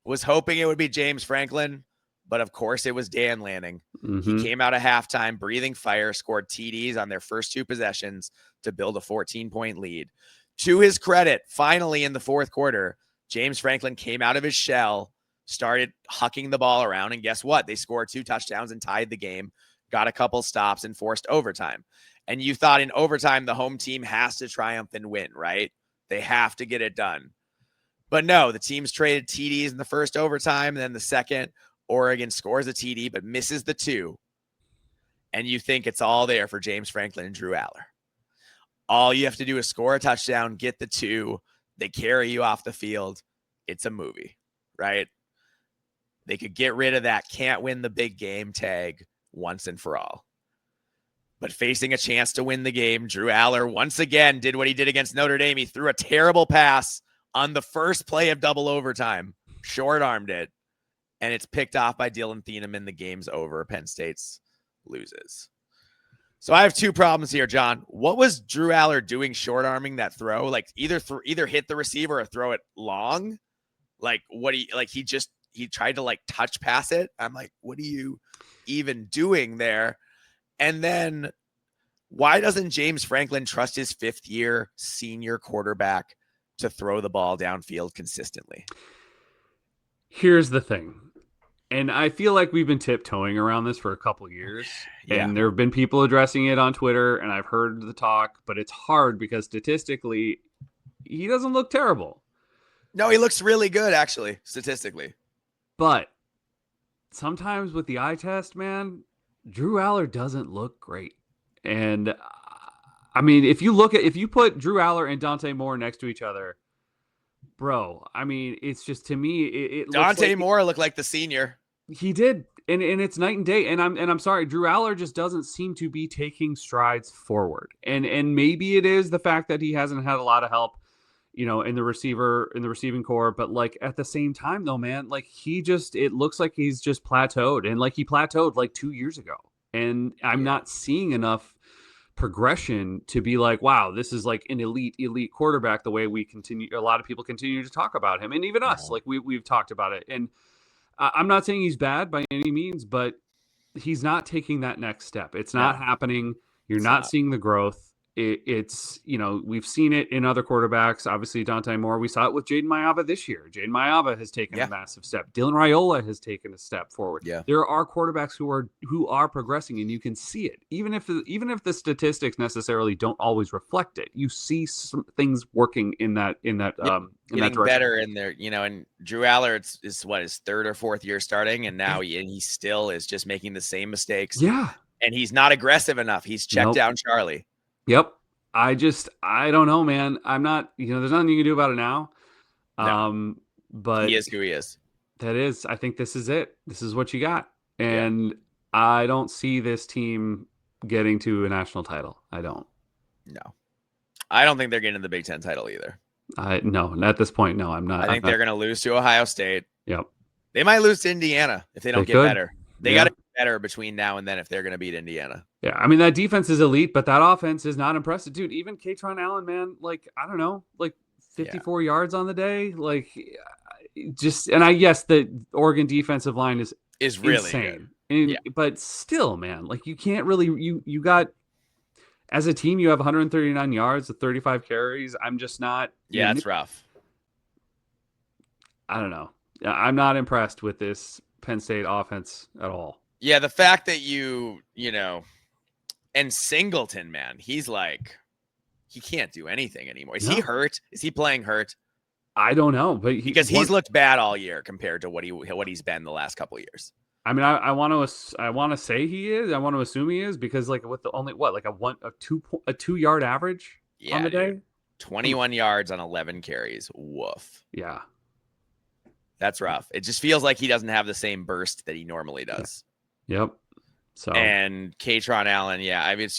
was hoping it would be James Franklin, but of course it was Dan Lanning. Mm-hmm. He came out of halftime breathing fire, scored TDs on their first 2 possessions to build a 14-point lead. To his credit, finally in the fourth quarter, James Franklin came out of his shell, started hucking the ball around, and guess what? They scored 2 touchdowns and tied the game, got a couple stops, and forced overtime. And you thought in overtime, the home team has to triumph and win, right? They have to get it done. But no, the teams traded TDs in the first overtime. Then the second, Oregon scores a TD, but misses the 2. And you think it's all there for James Franklin and Drew Aller. All you have to do is score a touchdown, get the 2. They carry you off the field. It's a movie, right? They could get rid of that can't win the big game tag once and for all. But facing a chance to win the game, Drew Aller once again did what he did against Notre Dame. He threw a terrible pass on the first play of double overtime, short-armed it, and it's picked off by Dylan Thieneman. The game's over. Penn State's loses. So I have 2 problems here, John. What was Drew Aller doing short-arming that throw? Like either hit the receiver or throw it long? Like he tried to like touch pass it. I'm like, what are you even doing there? And then why doesn't James Franklin trust his 5th-year senior quarterback to throw the ball downfield consistently? Here's the thing. And I feel like we've been tiptoeing around this for a couple years. Yeah. And there have been people addressing it on Twitter, and I've heard the talk, but it's hard because statistically, he doesn't look terrible. No, he looks really good, actually, statistically. But sometimes with the eye test, man, Drew Aller doesn't look great. And I mean, if you put Drew Aller and Dante Moore next to each other, bro, I mean, it's just, to me, it Dante like Moore looked like the senior. He did. And it's night and day. And I'm sorry, Drew Aller just doesn't seem to be taking strides forward. And maybe it is the fact that he hasn't had a lot of help, in the receiving core. But like at the same time though, man, like it looks like he's just plateaued, and like he plateaued like 2 years ago. And I'm not seeing enough progression to be like, wow, this is like an elite quarterback, the way a lot of people continue to talk about him. And even us, like we've talked about it. And I'm not saying he's bad by any means, but he's not taking that next step. It's not happening. You're not seeing the growth. It's we've seen it in other quarterbacks. Obviously, Dante Moore. We saw it with Jaden Maiava this year. Jaden Maiava has taken a massive step. Dylan Raiola has taken a step forward. Yeah. There are quarterbacks who are progressing, and you can see it. Even if the statistics necessarily don't always reflect it, you see some things working in that direction. Better in there, and Drew Aller is his 3rd or 4th year starting, and now he still is just making the same mistakes. Yeah. And he's not aggressive enough. He's checked down Charlie. Yep. I don't know, man. I'm not, there's nothing you can do about it now. No. But he is who he is. I think this is it. This is what you got. And I don't see this team getting to a national title. I don't. No. I don't think they're getting the Big Ten title either. No, at this point, no, I'm not. I think they're going to lose to Ohio State. Yep. They might lose to Indiana if they don't get better. They got to get better between now and then if they're going to beat Indiana. Yeah, I mean, that defense is elite, but that offense is not impressive. Dude, even Katron Allen, man, like, I don't know, like 54 yards on the day. Like, the Oregon defensive line is really insane. But still, man, like, you can't really, you got as a team, you have 139 yards with 35 carries. I'm just not. Yeah, it's rough. I don't know. I'm not impressed with this Penn State offense at all. Yeah, the fact that you know, and Singleton, man, he's like, he can't do anything anymore. Is he hurt? Is he playing hurt? I don't know, but because he's looked bad all year compared to what he's been the last couple of years. I mean, I want to say he is. I want to assume he is because like with the only like a 2 yard average on the day, 21 yards on 11 carries. Woof. Yeah, that's rough. It just feels like he doesn't have the same burst that he normally does. Yep. So and Kaytron Allen, yeah, I mean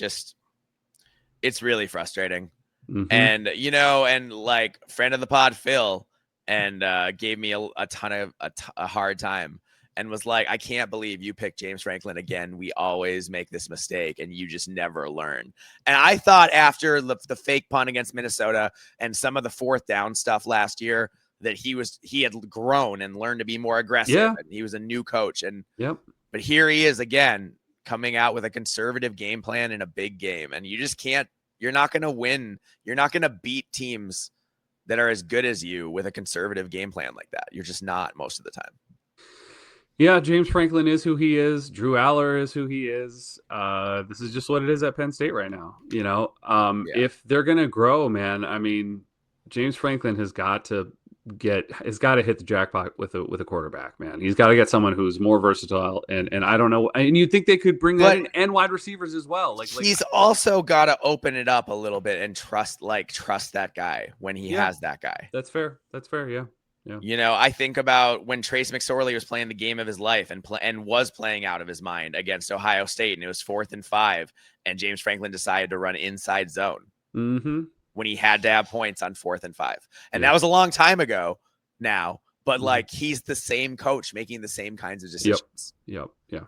it's really frustrating. Mm-hmm. And and like friend of the pod Phil and gave me a ton of a hard time and was like, I can't believe you picked James Franklin again. We always make this mistake and you just never learn. And I thought after the fake punt against Minnesota and some of the fourth down stuff last year that he had grown and learned to be more aggressive. Yeah. And he was a new coach. And but here he is again coming out with a conservative game plan in a big game. And you just can't. You're not going to win. You're not going to beat teams that are as good as you with a conservative game plan like that. You're just not most of the time. Yeah, James Franklin is who he is. Drew Aller is who he is. This is just what it is at Penn State right now. If they're going to grow, man, I mean, James Franklin has got to hit the jackpot with a quarterback, man. He's got to get someone who's more versatile and I don't know. And you'd think they could bring that in and wide receivers as well. Like he's also got to open it up a little bit and trust that guy when he has that guy. That's fair. Yeah. Yeah. I think about when Trace McSorley was playing the game of his life and was playing out of his mind against Ohio State, and it was 4th and 5, and James Franklin decided to run inside zone when he had to have points on 4th and 5, and that was a long time ago now. But like he's the same coach making the same kinds of decisions. Yep. Yeah.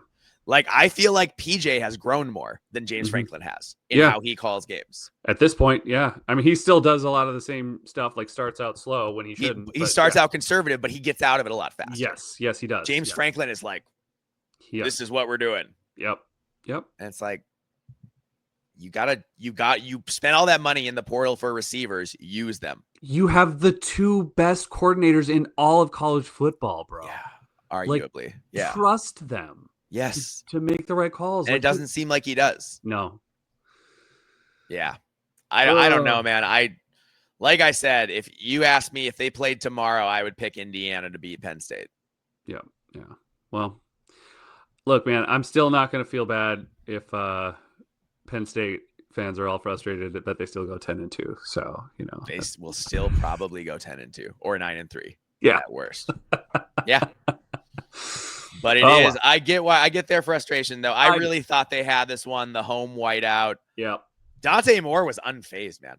Like, I feel like PJ has grown more than James Franklin has in how he calls games. At this point, yeah. I mean, he still does a lot of the same stuff, like starts out slow when he shouldn't. He starts out conservative, but he gets out of it a lot faster. Yes, he does. James Franklin is like, this is what we're doing. Yep. And it's like, you spent all that money in the portal for receivers. Use them. You have the 2 best coordinators in all of college football, bro. Yeah, arguably. Like, trust them. Yes. To make the right calls. And it doesn't seem like he does. No. Yeah. I don't know, man. Like I said, if you asked me if they played tomorrow, I would pick Indiana to beat Penn State. Yeah. Well, look, man, I'm still not going to feel bad if Penn State fans are all frustrated that they still go 10-2. So, they will still probably go 10-2 or 9-3. Yeah. At worst. Yeah. But it is. Wow. I get their frustration, though. I really thought they had this one, the home whiteout. Yeah. Dante Moore was unfazed, man.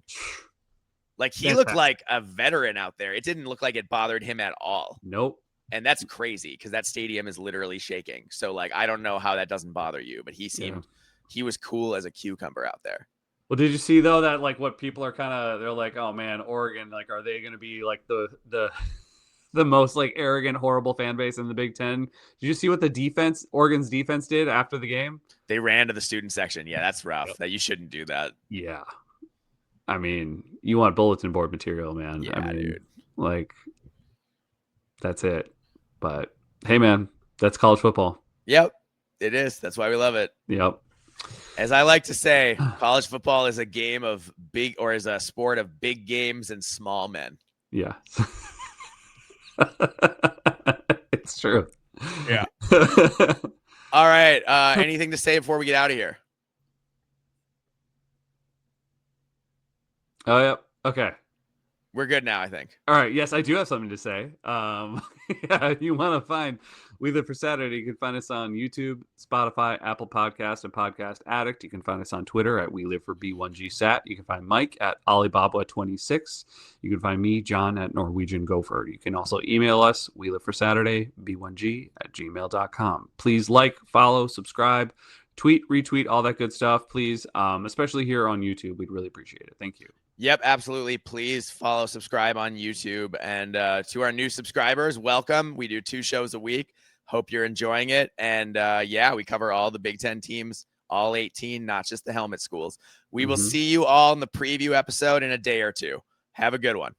Like, he looked like a veteran out there. It didn't look like it bothered him at all. Nope. And that's crazy because that stadium is literally shaking. So, like, I don't know how that doesn't bother you, but he was cool as a cucumber out there. Well, did you see, though, that, like, what people are they're like, oh, man, Oregon, like, are they going to be, like, the most like arrogant, horrible fan base in the Big Ten? Did you see what Oregon's defense did after the game? They ran to the student section. Yeah, that's rough. That you shouldn't do that. Yeah. I mean, you want bulletin board material, man. Yeah, dude. Like, that's it. But hey, man, that's college football. Yep, it is. That's why we love it. Yep. As I like to say, college football is a sport of big games and small men. Yeah. It's true. Yeah. All right. Anything to say before we get out of here? Oh, yeah. Okay. We're good now, I think. All right. Yes, I do have something to say. You want to find We Live for Saturday, you can find us on YouTube, Spotify, Apple Podcasts, and Podcast Addict. You can find us on Twitter at We Live for B1GSat. You can find Mike at Alibaba26. You can find me, John, at Norwegian Gopher. You can also email us, We Live for Saturday, B1G@gmail.com. Please like, follow, subscribe, tweet, retweet, all that good stuff, please. Especially here on YouTube. We'd really appreciate it. Thank you. Yep, absolutely. Please follow, subscribe on YouTube. And to our new subscribers, welcome. We do 2 shows a week. Hope you're enjoying it. And we cover all the Big Ten teams all 18, not just the helmet schools. We will see you all in the preview episode in a day or two. Have a good one.